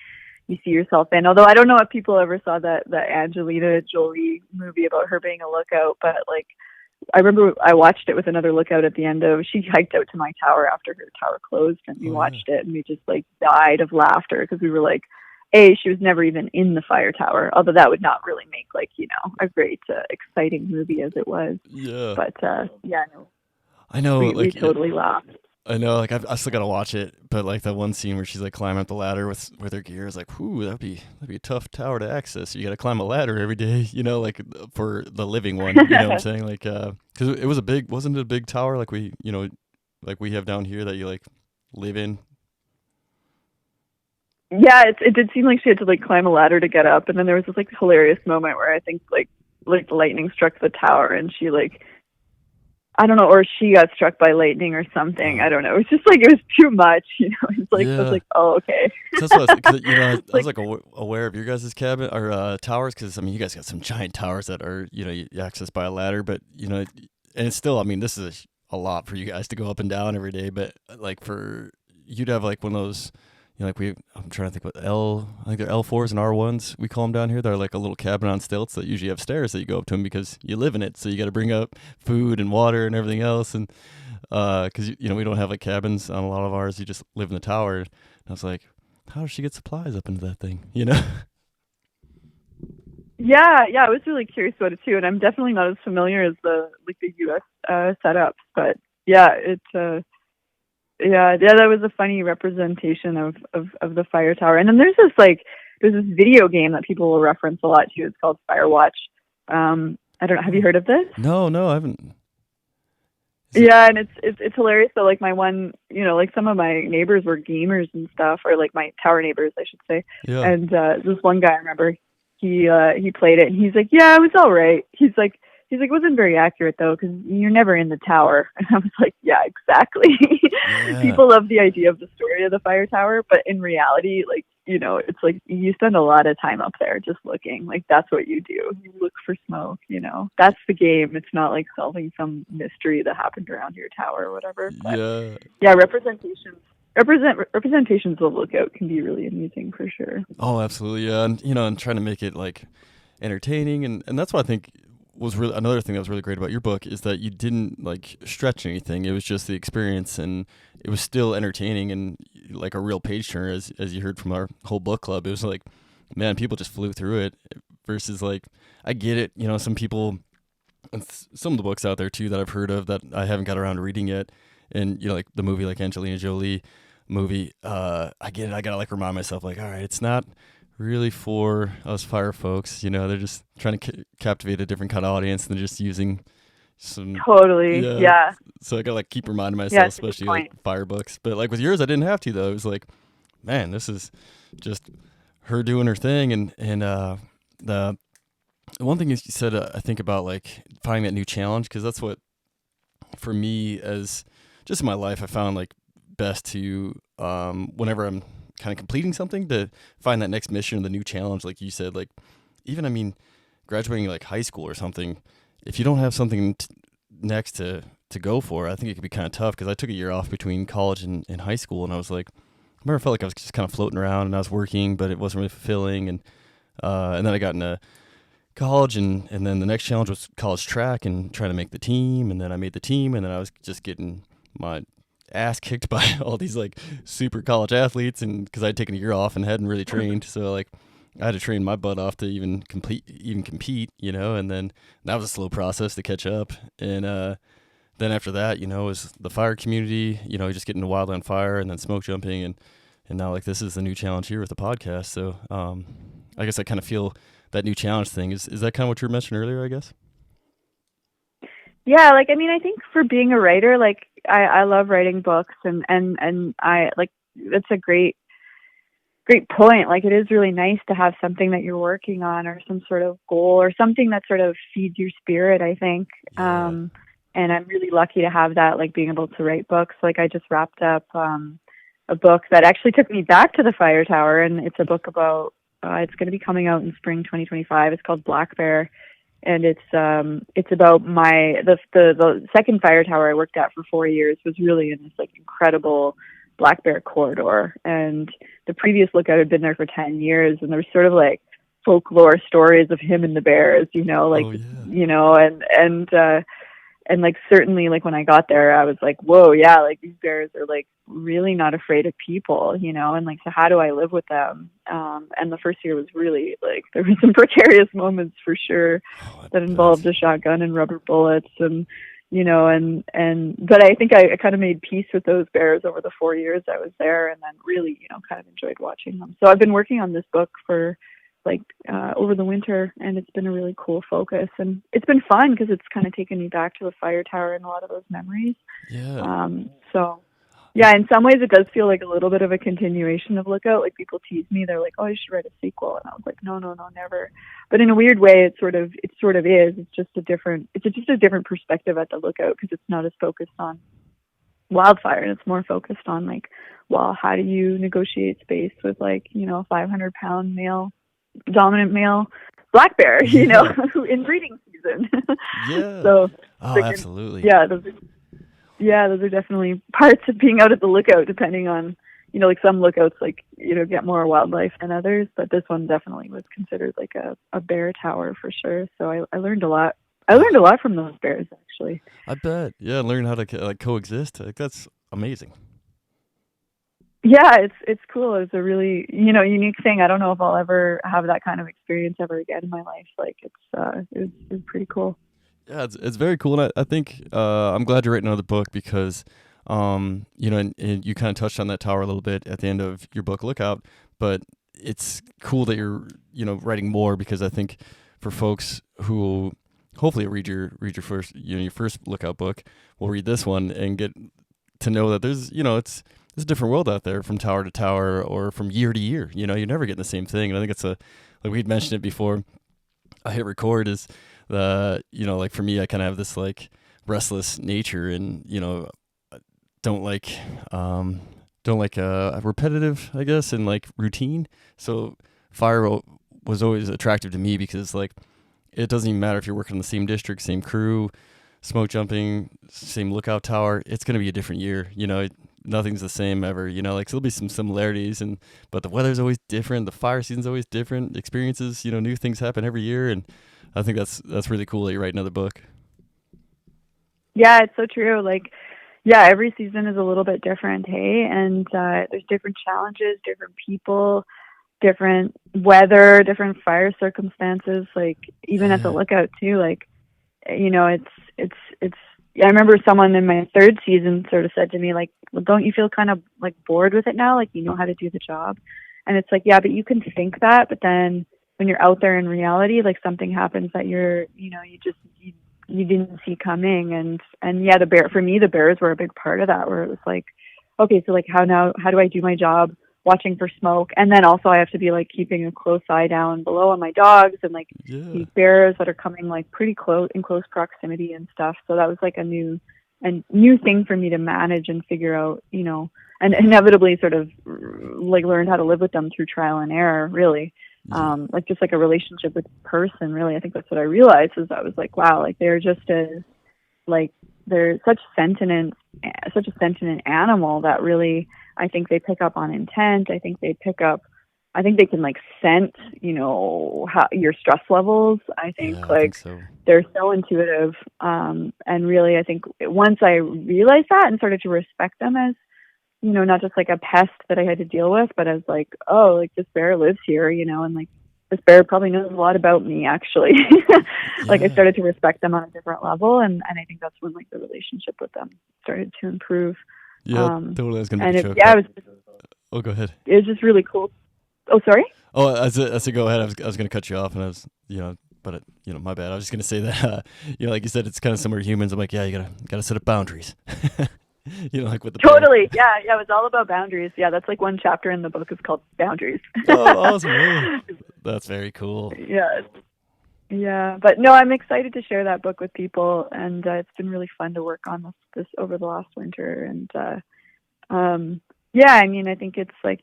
you see yourself in. Although I don't know if people ever saw that Angelina Jolie movie about her being a lookout, but like I remember I watched it with another lookout at the end of she hiked out to my tower after her tower closed and we Oh yeah. watched it and we just like died of laughter because we were like she was never even in the fire tower, although that would not really make like a great exciting movie as it was, Yeah. but yeah, no, I know, we like, yeah, totally laughed. I know, like, I still gotta watch it, but like that one scene where she's like climbing up the ladder with her gear is like, whoo, that'd be a tough tower to access. You gotta climb a ladder every day, like for the living one. You know what I'm saying? Like, because it was wasn't it a big tower like like we have down here that you like live in? Yeah, it did seem like she had to like climb a ladder to get up, and then there was this like hilarious moment where I think like the lightning struck the tower, and she like I don't know, or she got struck by lightning or something. I Oh, don't know. It's just like it was too much, It's like I was yeah. like, oh okay, 'Cause that's what cause, I was like like aware of your guys' cabin or towers because I mean you guys got some giant towers that are you access by a ladder, but and it's still I mean this is a lot for you guys to go up and down every day, but like for you'd have like one of those like I'm trying to think what I think they're L4s and R1s we call them down here. They're like a little cabin on stilts that usually have stairs that you go up to them because you live in it, so you got to bring up food and water and everything else and because we don't have like cabins on a lot of ours. You just live in the tower. And I was like, how does she get supplies up into that thing? yeah, I was really curious about it too, and I'm definitely not as familiar as the U.S. Setups, but yeah, yeah, that was a funny representation of the fire tower. And then there's this video game that people will reference a lot too. It's called Firewatch. I don't know. Have you Oh, heard of this? no, I haven't. Is it? Yeah, and it's hilarious. So like my one, like some of my neighbors were gamers and stuff, or like my tower neighbors, I should say. Yeah. And this one guy, I remember, he played it, and he's like, yeah, it was all right. He's like, it wasn't very accurate though, because you're never in the tower. And I was like, yeah, exactly. Yeah. People love the idea of the story of the fire tower, but in reality, like, it's like you spend a lot of time up there just looking. Like that's what you do. You look for smoke. That's the game. It's not like solving some mystery that happened around your tower or whatever. But Yeah. yeah, representations of lookout can be really amusing for sure. Oh, absolutely. Yeah. And and trying to make it like entertaining and that's what I think was really another thing that was really great about your book is that you didn't like stretch anything. It was just the experience and it was still entertaining and like a real page turner as you heard from our whole book club. It was like, man, people just flew through it versus like I get it, some people and some of the books out there too that I've heard of that I haven't got around to reading yet. And like the movie like Angelina Jolie movie, I get it. I gotta like remind myself like, all right, it's not really for us fire folks. They're just trying to captivate a different kind of audience and they're just using some Totally. yeah. Yeah. So I gotta like keep reminding Yeah. myself, It's a good especially like point. fire books. But like with yours, I didn't have to though. It was like, man, this is just her doing her thing and the one thing is you said I think about like finding that new challenge because that's what for me as just in my life I found like best to whenever I'm kind of completing something to find that next mission or the new challenge like you said like even I mean graduating like high school or something if you don't have something next to go for I think it could be kind of tough because I took a year off between college and high school and I was like I remember I felt like I was just kind of floating around and I was working but it wasn't really fulfilling and then I got into college and then the next challenge was college track and trying to make the team and then I made the team and then I was just getting my ass kicked by all these like super college athletes and because I'd taken a year off and hadn't really trained so like I had to train my butt off to even compete and then that was a slow process to catch up and then after that, is the fire community, just getting into wildland fire and then smoke jumping. And now like this is the new challenge here with the podcast. So I guess I kind of feel that new challenge thing. Is that kind of what you were mentioning earlier, I guess? Yeah, like I mean, I think for being a writer, like I love writing books, and I like that's a great point. Like it is really nice to have something that you're working on or some sort of goal or something that sort of feeds your spirit, I think. Yeah. And I'm really lucky to have that, like being able to write books. Like I just wrapped up a book that actually took me back to the fire tower, and it's a book about it's going to be coming out in spring 2025. It's called Black Bear, and it's about the second fire tower I worked at for 4 years was really in this like incredible Black Bear corridor, and the previous lookout had been there for 10 years, and there was sort of like folklore stories of him and the bears, like Oh yeah. and like certainly like when I got there I was like, whoa, yeah, like these bears are like really not afraid of people, and like, so how do I live with them? And the first year was really like there were some precarious moments for sure that involved a shotgun and rubber bullets, and but I think I kind of made peace with those bears over the 4 years I was there, and then really kind of enjoyed watching them. So I've been working on this book for like over the winter, and it's been a really cool focus, and it's been fun because it's kind of taken me back to the fire tower and a lot of those memories. Yeah. So yeah, in some ways it does feel like a little bit of a continuation of Lookout. Like people tease me, they're like, oh, you should write a sequel, and I was like, no, never. But in a weird way it sort of is. It's just a different perspective at the Lookout, because it's not as focused on wildfire, and it's more focused on like, well, how do you negotiate space with like 500-pound dominant male black bear, in breeding season. Yeah. So oh, absolutely. Those are definitely parts of being out at the Lookout, depending on, like some lookouts, like, get more wildlife than others, but this one definitely was considered like a bear tower for sure. So I learned a lot. I learned a lot from those bears, actually. I bet. Yeah, learn how to like coexist. Like that's amazing. Yeah, it's cool. It's a really, unique thing. I don't know if I'll ever have that kind of experience ever again in my life. Like it was pretty cool. Yeah, it's very cool, and I think I'm glad you're writing another book because, and you kind of touched on that tower a little bit at the end of your book Lookout, but it's cool that you're writing more, because I think for folks who hopefully read your first your first Lookout book will read this one and get to know that there's it's a different world out there from tower to tower or from year to year. You're never getting the same thing, and I think it's like we'd mentioned it before. I hit record is like for me, I kind of have this like restless nature, and don't like repetitive, I guess, and like routine. So fire was always attractive to me because like it doesn't even matter if you're working in the same district, same crew, smoke jumping, same lookout tower. It's gonna be a different year. Nothing's the same ever. Like there'll be some similarities, but the weather's always different. The fire season's always different. Experiences, new things happen every year, and I think that's really cool that you write another book. Yeah, it's so true. Like, yeah, every season is a little bit different, hey? And there's different challenges, different people, different weather, different fire circumstances. Like, even at the Lookout too. Like, it's. I remember someone in my third season sort of said to me, like, well, don't you feel kind of like bored with it now? Like, you know how to do the job. And it's like, yeah, but you can think that, but then when you're out there in reality, like something happens that you didn't see coming. And yeah, for me, the bears were a big part of that, where it was like, okay, so like how do I do my job watching for smoke? And then also I have to be like keeping a close eye down below on my dogs, and like these bears that are coming like pretty close in close proximity and stuff. So that was like a new thing for me to manage and figure out, and inevitably sort of like learned how to live with them through trial and error, really. Like just like a relationship with a person, really. I think that's what I realized, is I was like, wow, like they're just as like they're such a sentient animal that really, I think they pick up on intent. I think they can like sense, how your stress levels. I think I think so. They're so intuitive. And really, I think once I realized that and started to respect them as, not just like a pest that I had to deal with, but as like, oh, like this bear lives here, and like this bear probably knows a lot about me, actually. Like, I Yeah. started to respect them on a different level, and I think that's when, like, the relationship with them started to improve. Yeah, totally. I was gonna make And a it, joke. yeah, Oh, go ahead. it was just really cool. Oh, sorry. Oh, as I go ahead, I was gonna cut you off, and I was, but my bad. I was just gonna say that, like you said, it's kind of similar to humans. I'm like, yeah, you gotta set up boundaries. Like with the bear. Totally. Yeah, yeah. It was all about boundaries. Yeah, that's like one chapter in the book is called Boundaries. Oh, awesome! Yeah, that's very cool. Yeah, yeah. But no, I'm excited to share that book with people, and it's been really fun to work on this over the last winter. And yeah, I mean, I think it's like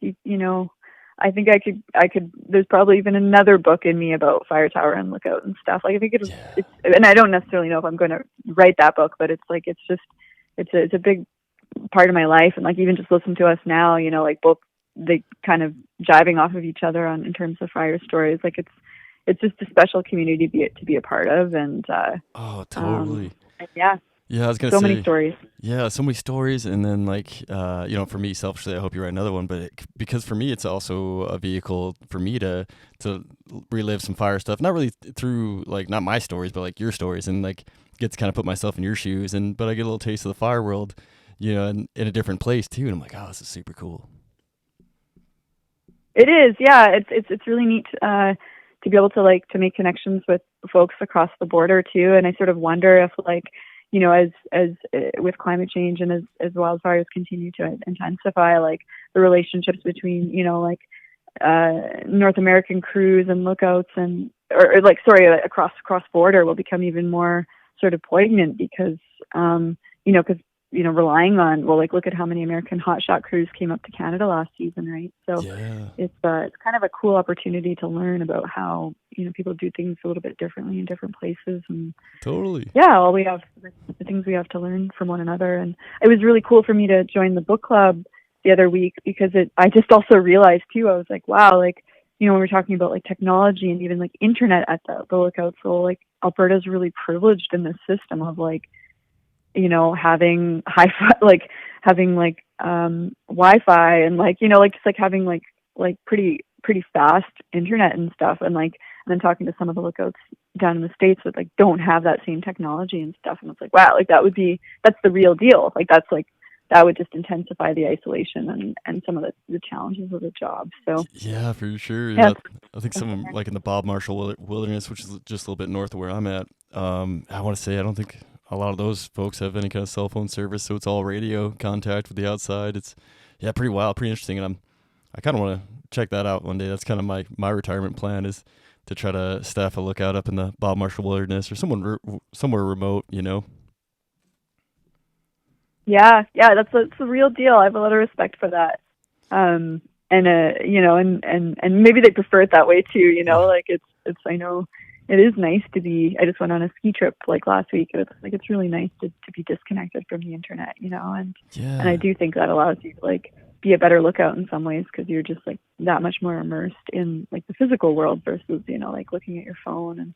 I think I could. There's probably even another book in me about Fire Tower and Lookout and stuff. Like, I think Yeah, it's, and I don't necessarily know if I'm going to write that book, but it's like it's a big part of my life. And like, even just listen to us now, like both they kind of jiving off of each other in terms of fire stories. Like, it's just a special community to be a part of. And oh, totally. yeah, Yeah, I was gonna so many say. stories. Yeah, so many stories, and then like, for me selfishly, I hope you write another one. But because for me, it's also a vehicle for me to relive some fire stuff. Not really through like not my stories, but like your stories, and like get to kind of put myself in your shoes. And but I get a little taste of the fire world, in a different place too. And I'm like, oh, this is super cool. It is, yeah. It's really neat to be able to make connections with folks across the border too. And I sort of wonder if, like, as with climate change and as wildfires continue to intensify, like the relationships between like North American crews and lookouts or like, sorry, across border will become even more sort of poignant because because relying on, well, like, look at how many American hotshot crews came up to Canada last season, right? So Yeah, it's kind of a cool opportunity to learn about how people do things a little bit differently in different places. And totally. yeah, all we have, the things we have to learn from one another. And it was really cool for me to join the book club the other week because I just also realized too, I was like, wow, like, when we're talking about like technology and even like internet at the lookout, so like Alberta's really privileged in this system of like, having having like Wi-Fi and like, like just like having like pretty fast internet and stuff. And like, and then talking to some of the lookouts down in the States that like don't have that same technology and stuff. And it's like, wow, like that's the real deal. Like, that's like, that would just intensify the isolation and some of the challenges of the job. So Yeah, for sure. yeah. Yeah, I think some like in the Bob Marshall Wilderness, which is just a little bit north of where I'm at. I want to say I don't think a lot of those folks have any kind of cell phone service, so it's all radio contact with the outside. It's pretty wild, pretty interesting, and I kind of want to check that out one day. That's kind of my retirement plan is to try to staff a lookout up in the Bob Marshall Wilderness or somewhere remote. Yeah, that's the real deal. I have a lot of respect for that. And and maybe they prefer it that way too, Yeah. like it's I know it is nice to be. I just went on a ski trip like last week. It's really nice to be disconnected from the internet, and I Yeah. do think that allows you to like be a better lookout in some ways because you're just like that much more immersed in like the physical world versus like looking at your phone and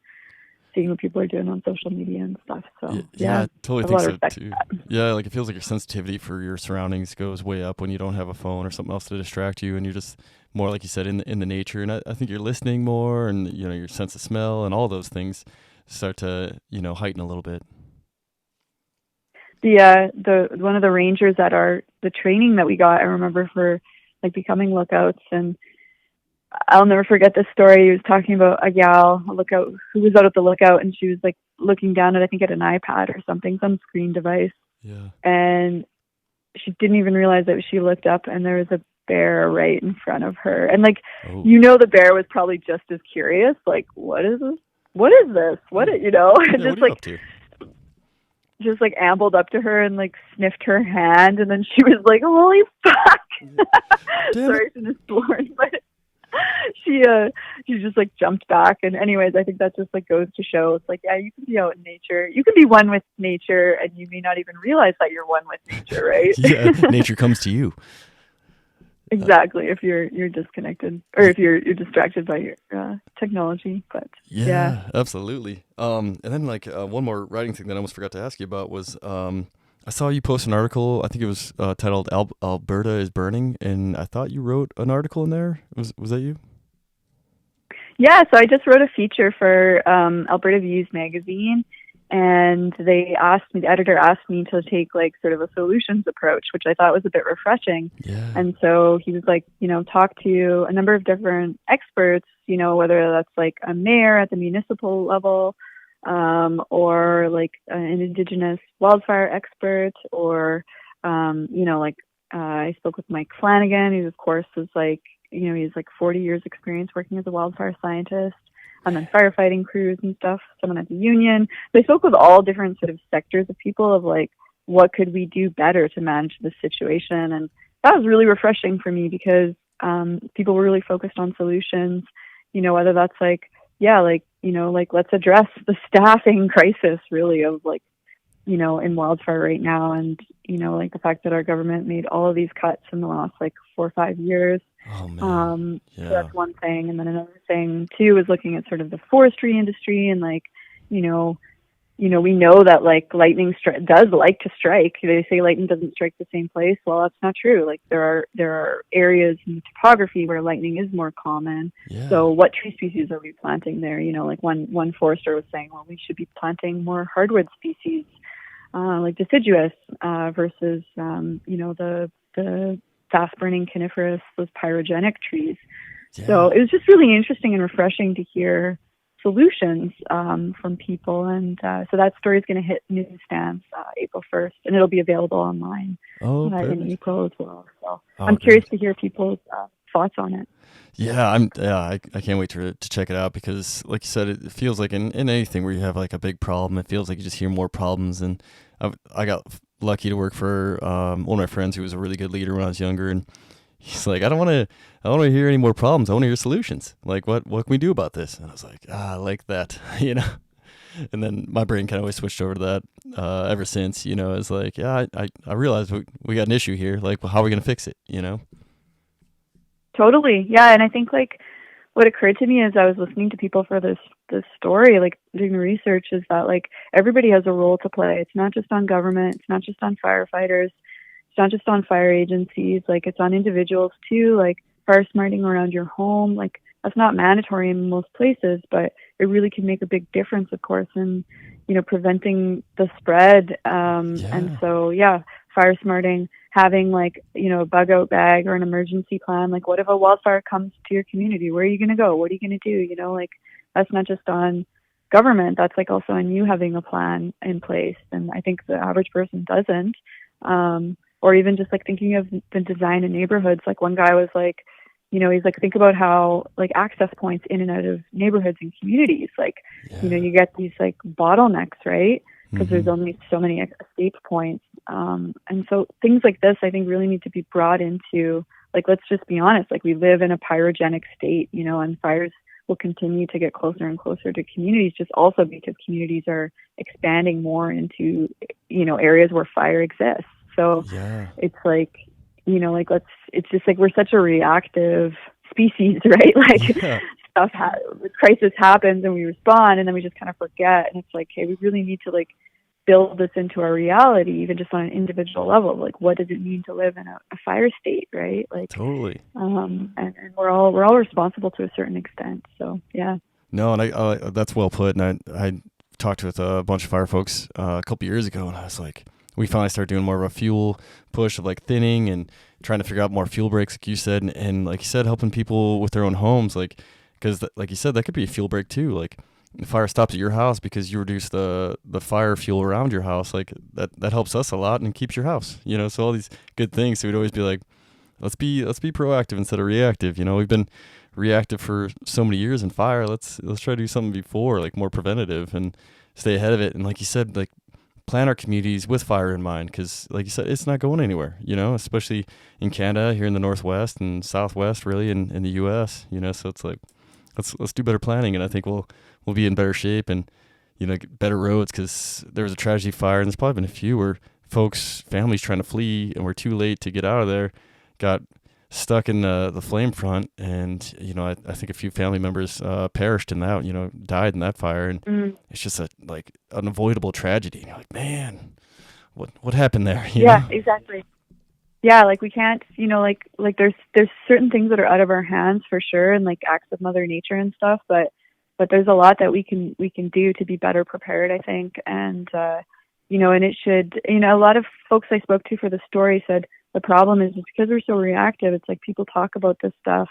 seeing what people are doing on social media and stuff. So Yeah, yeah, I totally I have a think lot of so respect too. for that. Yeah, like it feels like your sensitivity for your surroundings goes way up when you don't have a phone or something else to distract you, and you're just more like you said in the nature. And I think you're listening more, and your sense of smell and all those things start to heighten a little bit. The one of the rangers at the training that we got, I remember, for like becoming lookouts, and I'll never forget this story. He was talking about a lookout who was out at the lookout, and she was like looking down at, I think, at an iPad or something, some screen device, Yeah. and she didn't even realize that she looked up and there was a bear right in front of her. And like, Oh. the bear was probably just as curious, like, what is this? What is this? And Yeah, just what are you like up to? just like ambled up to her and like sniffed her hand, and then she was like, "Holy fuck!" Damn it. Sorry to the sworn, but she just like jumped back. And anyways, I think that just like goes to show, it's like, yeah, you can be out in nature, you can be one with nature, and you may not even realize that you're one with nature, right? Yeah, nature comes to you. Exactly. If you're disconnected, or if you're distracted by your technology. But Yeah, absolutely. And then like one more writing thing that I almost forgot to ask you about was I saw you post an article. I think it was titled "Alberta is Burning," and I thought you wrote an article in there. Was that you? Yeah, so I just wrote a feature for Alberta Views magazine, and the editor asked me to take like sort of a solutions approach, which I thought was a bit refreshing. Yeah. And so he was like, talk to a number of different experts, whether that's like a mayor at the municipal level, or like an Indigenous wildfire expert, or, I spoke with Mike Flanagan, who of course is like, he's like 40 years experience working as a wildfire scientist, and then firefighting crews and stuff, someone at the union. So I spoke with all different sort of sectors of people of like, what could we do better to manage this situation? And that was really refreshing for me because people were really focused on solutions, whether that's like, let's address the staffing crisis really of like, in wildfire right now. And, like the fact that our government made all of these cuts in the last like 4 or 5 years. Oh man. So that's one thing. And then another thing too is looking at sort of the forestry industry and like, we know that like lightning does like to strike. They say lightning doesn't strike the same place. Well, that's not true. Like there are areas in topography where lightning is more common. Yeah. So what tree species are we planting there? Like one forester was saying, well, we should be planting more hardwood species, like deciduous, versus, the fast-burning coniferous, those pyrogenic trees. Yeah. So it was just really interesting and refreshing to hear solutions from people. And so that story is going to hit newsstands April 1st, and it'll be available online in April as well. So I'm curious to hear people's thoughts on it. Yeah, I can't wait to check it out because, like you said, it feels like in anything where you have like a big problem, it feels like you just hear more problems. And I got lucky to work for one of my friends who was a really good leader when I was younger, and he's like, I don't want to hear any more problems. I want to hear solutions. Like, what can we do about this? And I was like, I like that, And then my brain kind of always switched over to that ever since, It's like, yeah, I realized we got an issue here. Like, well, how are we going to fix it, Totally. Yeah. And I think like what occurred to me as I was listening to people for this story, like doing the research, is that like everybody has a role to play. It's not just on government. It's not just on firefighters. It's not just on fire agencies. Like it's on individuals too, like fire smarting around your home. Like that's not mandatory in most places, but it really can make a big difference, of course, in, preventing the spread. And so, yeah, fire smarting, having like, a bug out bag or an emergency plan. Like what if a wildfire comes to your community? Where are you going to go? What are you going to do? Like that's not just on government. That's like also on you having a plan in place. And I think the average person doesn't. Or even just like thinking of the design in neighborhoods. Like one guy was like, he's like, think about how like access points in and out of neighborhoods and communities, like, you get these like bottlenecks, right? Because there's only so many escape points. And so things like this, I think, really need to be brought into, like, let's just be honest, like we live in a pyrogenic state, and fires will continue to get closer and closer to communities, just also because communities are expanding more into, areas where fire exists. So it's like, it's just like we're such a reactive species, right? Like crisis happens and we respond, and then we just kind of forget. And it's like, hey, we really need to like build this into our reality, even just on an individual level. Like, what does it mean to live in a fire state, right? Like totally. And we're all responsible to a certain extent. So yeah. No, and I that's well put. And I talked with a bunch of fire folks a couple years ago, and I was like, we finally started doing more of a fuel push of like thinning and trying to figure out more fuel breaks, like you said, and like you said, helping people with their own homes, like, because like you said, that could be a fuel break too. Like the fire stops at your house because you reduce the fire fuel around your house, like that helps us a lot and keeps your house, so all these good things. So we'd always be like, let's be proactive instead of reactive. We've been reactive for so many years in fire. Let's try to do something before, like more preventative, and stay ahead of it. And like you said, like plan our communities with fire in mind, because like you said, it's not going anywhere, especially in Canada, here in the Northwest and Southwest, really in the US, so it's like, let's do better planning, and I think we'll be in better shape and, get better roads, because there was a tragedy fire, and there's probably been a few where families trying to flee and were too late to get out of there, got stuck in the flame front, and I think a few family members perished in that, died in that fire, and it's just an unavoidable tragedy. And you're like, man, what happened there? Yeah, exactly. yeah, like we can't, like there's certain things that are out of our hands for sure, and like acts of Mother Nature and stuff, but there's a lot that we can do to be better prepared, I think. And and it should, a lot of folks I spoke to for the story said the problem is it's because we're so reactive. It's like people talk about this stuff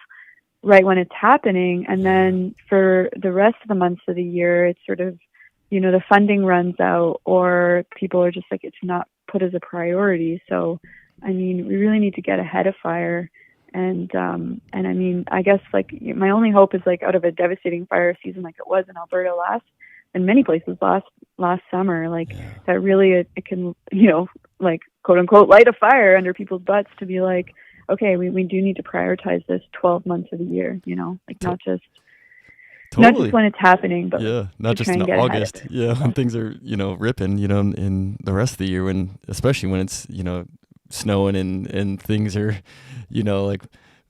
right when it's happening, and then for the rest of the months of the year, it's sort of, the funding runs out, or people are just like, it's not put as a priority. So I mean, we really need to get ahead of fire. And I mean, I guess like my only hope is like out of a devastating fire season like it was in Alberta in many places last summer, like that really it can, like quote unquote light a fire under people's butts to be like, okay, we do need to prioritize this 12 months of the year, like not just when it's happening, but not just in August, when things are, ripping, in the rest of the year, when especially when it's, snowing and things are, like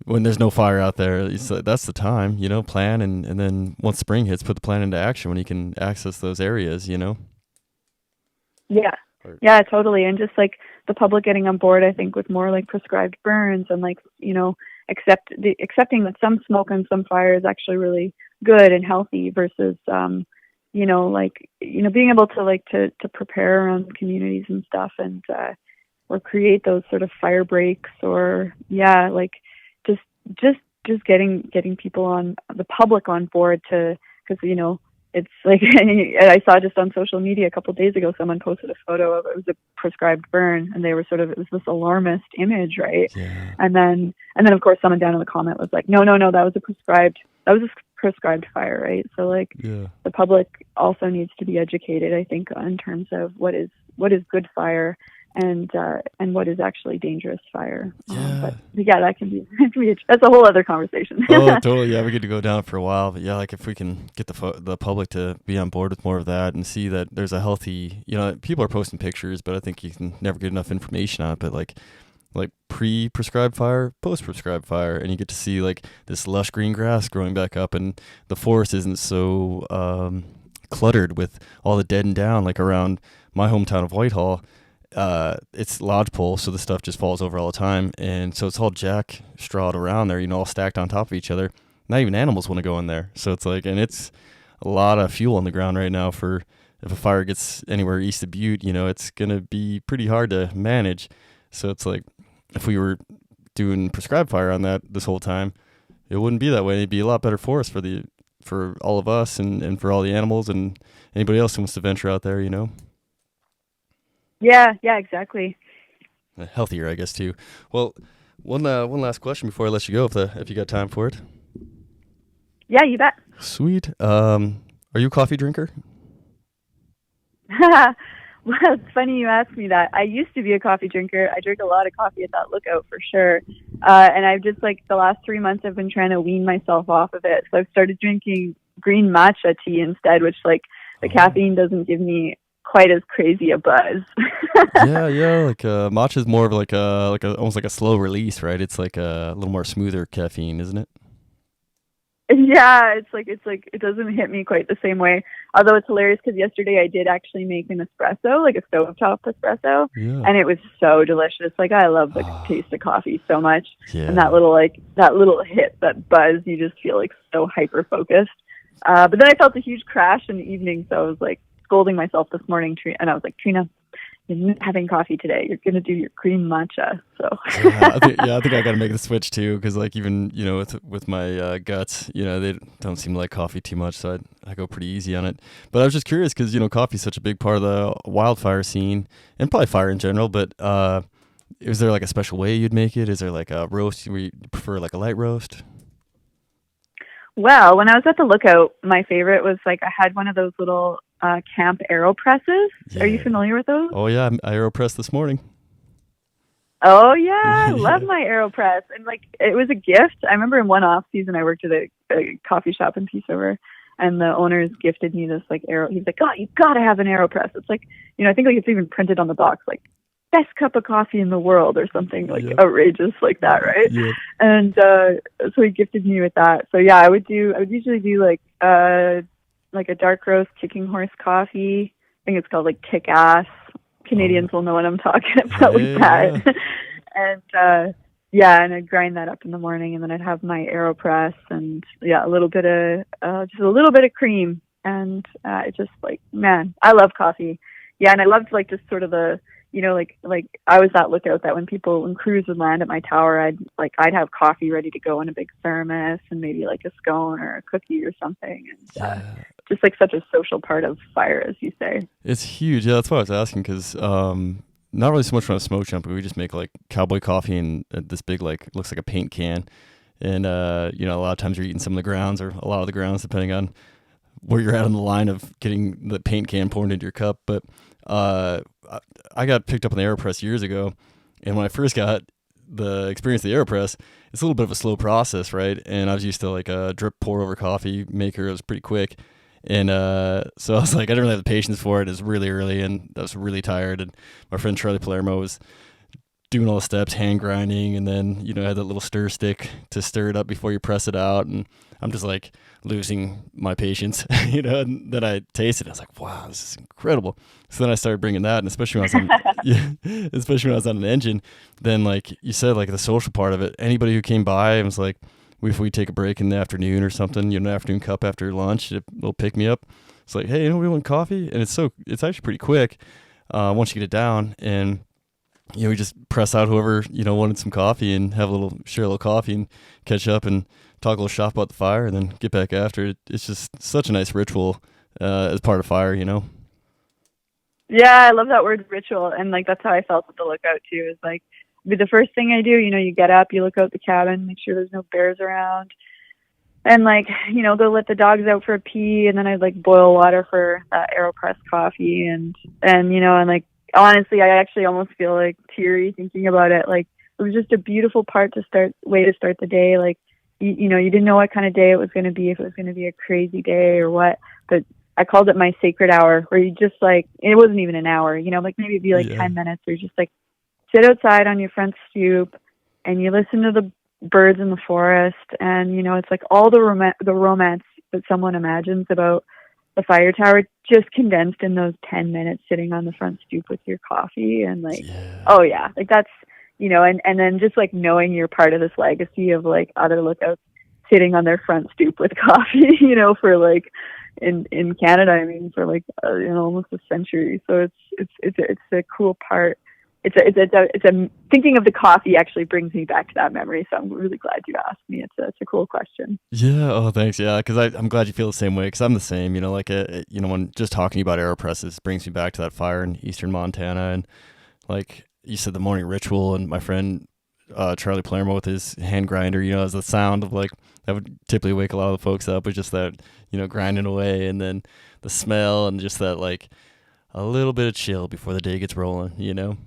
when there's no fire out there, it's that's the time, plan, and then once spring hits, put the plan into action when you can access those areas, Yeah, totally. And just like the public getting on board, I think, with more like prescribed burns, and like, accepting that some smoke and some fire is actually really good and healthy versus being able to to prepare around communities and stuff, and or create those sort of fire breaks, or like just getting people the public on board, to, because it's like I saw just on social media a couple of days ago, someone posted a photo of, it was a prescribed burn, and they were it was this alarmist image, right? Yeah. And then of course someone down in the comment was like, no, that was a prescribed fire, right? So like the public also needs to be educated, I think, in terms of what is good fire, and what is actually dangerous fire. But that can be that's a whole other conversation. Oh, totally. Yeah, we get to go down for a while, but like if we can get the public to be on board with more of that and see that there's a healthy, people are posting pictures, but I think you can never get enough information on it. But like pre-prescribed fire, post-prescribed fire, and you get to see like this lush green grass growing back up, and the forest isn't so cluttered with all the dead and down, like around my hometown of Whitehall. It's lodgepole, so the stuff just falls over all the time, and so it's all jack strawed around there, all stacked on top of each other. Not even animals want to go in there, so it's like, and it's a lot of fuel on the ground right now for if a fire gets anywhere east of Butte, it's gonna be pretty hard to manage. So it's like, if we were doing prescribed fire on that this whole time, it wouldn't be that way. It'd be a lot better for us, for all of us, and for all the animals and anybody else who wants to venture out there, Yeah, exactly. Healthier, I guess, too. Well, one last question before I let you go, if you got time for it. Yeah, you bet. Sweet. Are you a coffee drinker? Well, it's funny you asked me that. I used to be a coffee drinker. I drink a lot of coffee at that Lookout for sure. And I've just the last 3 months I've been trying to wean myself off of it. So I've started drinking green matcha tea instead, which the caffeine doesn't give me quite as crazy a buzz. yeah. Like matcha is more of like a almost like a slow release, right? It's like a little more smoother caffeine, isn't it? Yeah, it's like it doesn't hit me quite the same way. Although it's hilarious because yesterday I did actually make an espresso, like a stovetop espresso, and it was so delicious. Like I love the taste of coffee so much, and that little hit, that buzz, you just feel like so hyper focused. But then I felt a huge crash in the evening, so I was like scolding myself this morning, and I was like, Trina, you're not having coffee today. You're gonna do your green matcha. So I think I got to make the switch too, because like even with my guts, they don't seem to like coffee too much, so I go pretty easy on it. But I was just curious because coffee is such a big part of the wildfire scene and probably fire in general. But is there like a special way you'd make it? Is there like a roast where you prefer like a light roast? Well, when I was at the Lookout, my favorite was I had one of those little camp AeroPresses. Yeah. Are you familiar with those? Oh yeah, I AeroPressed this morning. Oh yeah, I love my AeroPress, and it was a gift. I remember in one off season I worked at a coffee shop in Peace River, and the owners gifted me this Aero. He's like, "Oh, you gotta have an AeroPress." It's I think it's even printed on the box, best cup of coffee in the world or something outrageous like that, right? Yeah. And so he gifted me with that. So yeah, I would usually do a dark roast kicking horse coffee. I think it's called Kick Ass. Canadians will know what I'm talking about with that. And and I'd grind that up in the morning, and then I'd have my AeroPress and a little bit of just a little bit of cream, and it's just like, man, I love coffee. Yeah, and I loved like just sort of the, like I was that lookout that when crews would land at my tower, I'd have coffee ready to go in a big thermos, and maybe like a scone or a cookie or something, and just like such a social part of fire, as you say. It's huge. Yeah, that's why I was asking, because not really so much from a smoke jump, but we just make like cowboy coffee in this big, like, looks like a paint can. And, a lot of times you're eating some of the grounds, or a lot of the grounds, depending on where you're at on the line of getting the paint can poured into your cup. But I got picked up on the AeroPress years ago. And when I first got the experience of the AeroPress, it's a little bit of a slow process, right? And I was used to like a drip pour over coffee maker. It was pretty quick. And so I was like, I didn't really have the patience for it. It was really early, and I was really tired. And my friend Charlie Palermo was doing all the steps, hand grinding, and then, had that little stir stick to stir it up before you press it out. And I'm just like losing my patience, and then I tasted it. I was like, wow, this is incredible. So then I started bringing that, and especially when I was on an engine, then like you said, like the social part of it, anybody who came by and was like, if we take a break in the afternoon or something, an afternoon cup after lunch, it'll pick me up. It's like, hey, we want coffee? And it's actually pretty quick once you get it down. And, we just press out whoever, wanted some coffee, and share a little coffee and catch up and talk a little shop about the fire, and then get back after it. It's just such a nice ritual as part of fire, Yeah, I love that word ritual. And like, that's how I felt at the lookout too, is like, the first thing I do, you get up, you look out the cabin, make sure there's no bears around, and like, go let the dogs out for a pee, and then I'd like boil water for AeroPress coffee, and like, honestly, I actually almost feel like teary thinking about it. Like, it was just a beautiful way to start the day. Like, you didn't know what kind of day it was going to be, if it was going to be a crazy day or what, but I called it my sacred hour, where you just like, it wasn't even an hour, like maybe it'd be like 10 minutes, where you just like sit outside on your front stoop and you listen to the birds in the forest, and it's like all the romance that someone imagines about the fire tower just condensed in those 10 minutes sitting on the front stoop with your coffee, and like like that's and then just like knowing you're part of this legacy of like other lookouts sitting on their front stoop with coffee, for like in Canada, I mean, for like almost a century. So it's a cool part. It's a thinking of the coffee actually brings me back to that memory. So I'm really glad you asked me. It's a cool question. Yeah. Oh, thanks. Yeah. Cause I'm glad you feel the same way. Cause I'm the same, when just talking about AeroPresses brings me back to that fire in eastern Montana. And like you said, the morning ritual, and my friend, Charlie Palermo with his hand grinder, as the sound of like, that would typically wake a lot of the folks up, with just that, grinding away, and then the smell, and just that like a little bit of chill before the day gets rolling.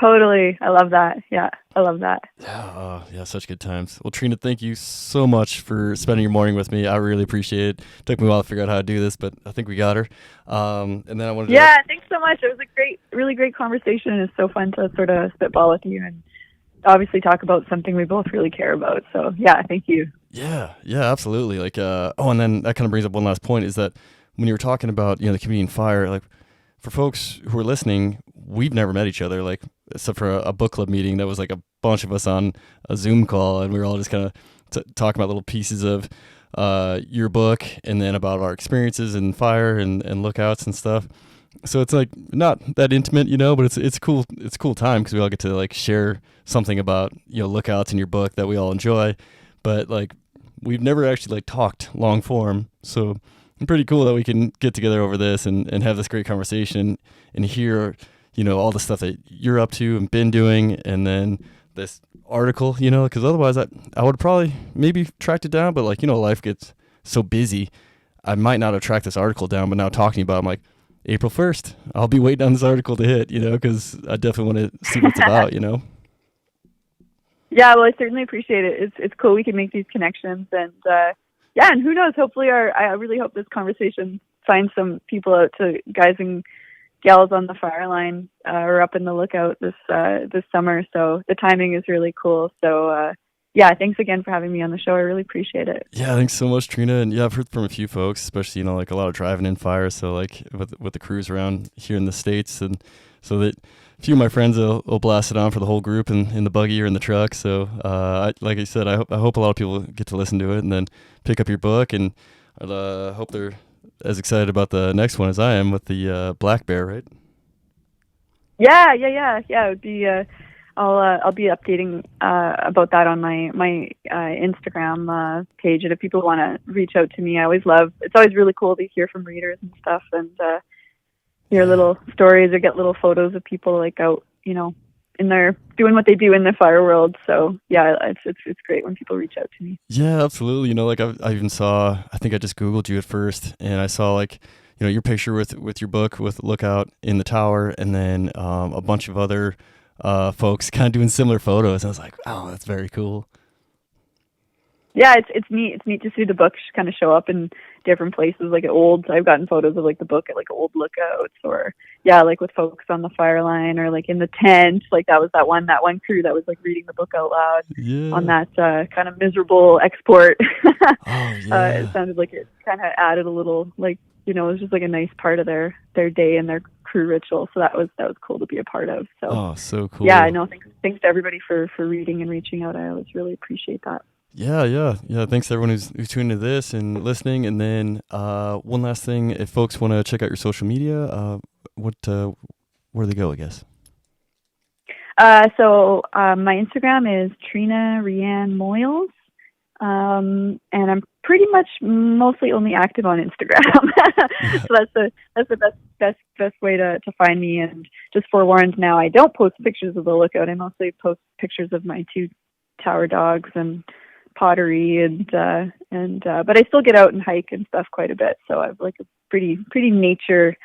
Totally. I love that. Yeah, I love that. Yeah, such good times. Well, Trina, thank you so much for spending your morning with me. I really appreciate it. Took me a while to figure out how to do this, but I think we got her. And then I wanted to... Yeah, thanks so much. It was a really great conversation. It's so fun to sort of spitball with you and obviously talk about something we both really care about. So yeah, thank you. Yeah, absolutely. Like, and then that kind of brings up one last point, is that when you were talking about, the community and fire, like, for folks who are listening, we've never met each other, like, except for a book club meeting that was like a bunch of us on a Zoom call, and we were all just kind of talking about little pieces of your book, and then about our experiences in fire and lookouts and stuff. So it's like not that intimate, but it's cool. It's a cool time, because we all get to like share something about lookouts in your book that we all enjoy, but like we've never actually like talked long form. So it's pretty cool that we can get together over this and have this great conversation and hear all the stuff that you're up to and been doing, and then this article, because otherwise I would probably maybe tracked it down, but like life gets so busy, I might not have tracked this article down. But now talking about it, I'm like, April 1st, I'll be waiting on this article to hit, because I definitely want to see what it's about, Yeah, well, I certainly appreciate it. It's cool we can make these connections, and and who knows, hopefully I really hope this conversation finds some people out, to guys and gals on the fire line or up in the lookout this summer. So the timing is really cool. So yeah, thanks again for having me on the show. I really appreciate it. Yeah, thanks so much, Trina. And yeah, I've heard from a few folks, especially like a lot of driving in fire. So like with the crews around here in the states, and so that a few of my friends will blast it on for the whole group in the buggy or in the truck. So like I said, I hope a lot of people get to listen to it and then pick up your book, and I hope they're as excited about the next one as I am with the black bear, right? Yeah. It would be. I'll be updating about that on my Instagram page, and if people want to reach out to me, it's always really cool to hear from readers and stuff, and hear Yeah. little stories or get little photos of people like out, in their doing what they do in the fire world. So yeah, it's great when people reach out to me. Yeah, absolutely. Like I even saw. I think I just Googled you at first, and I saw like your picture with your book with Lookout in the tower, and then a bunch of other folks kind of doing similar photos. I was like, oh, that's very cool. Yeah, it's neat. It's neat to see the book kind of show up in different places. Like I've gotten photos of like the book at like old lookouts, or yeah, like with folks on the fire line, or like in the tent. Like that one crew that was like reading the book out loud on Yeah. that kind of miserable export. Oh It yeah. sounded like it kind of added a little, like, it was just like a nice part of their day and their crew ritual. So that was cool to be a part of. So Oh, so yeah, I cool. know. Thanks to everybody for reading and reaching out. I always really appreciate that. Yeah. Thanks to everyone who's tuning to this and listening. And then one last thing, if folks want to check out your social media, what where do they go? I guess. My Instagram is Trina Moyles. And I'm pretty much mostly only active on Instagram. Yeah. So that's the best way to find me. And just forewarned, now I don't post pictures of the lookout. I mostly post pictures of my two tower dogs and pottery, and but I still get out and hike and stuff quite a bit. So I've like a pretty nature.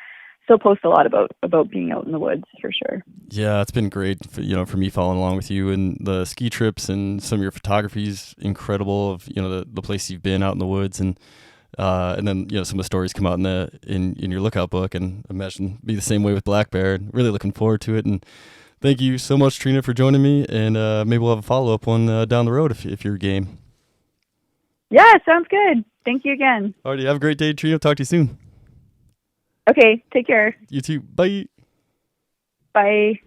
Still post a lot about being out in the woods for sure. Yeah, it's been great for me following along with you, and the ski trips and some of your photography is incredible of the place you've been out in the woods, and then some of the stories come out in your lookout book, and I imagine be the same way with Black Bear, and really looking forward to it. And thank you so much, Trina, for joining me, and maybe we'll have a follow-up one down the road if you're game. Yeah, sounds good. Thank you again. Alrighty, have a great day, Trina. Talk to you soon. Okay, take care. You too. Bye. Bye.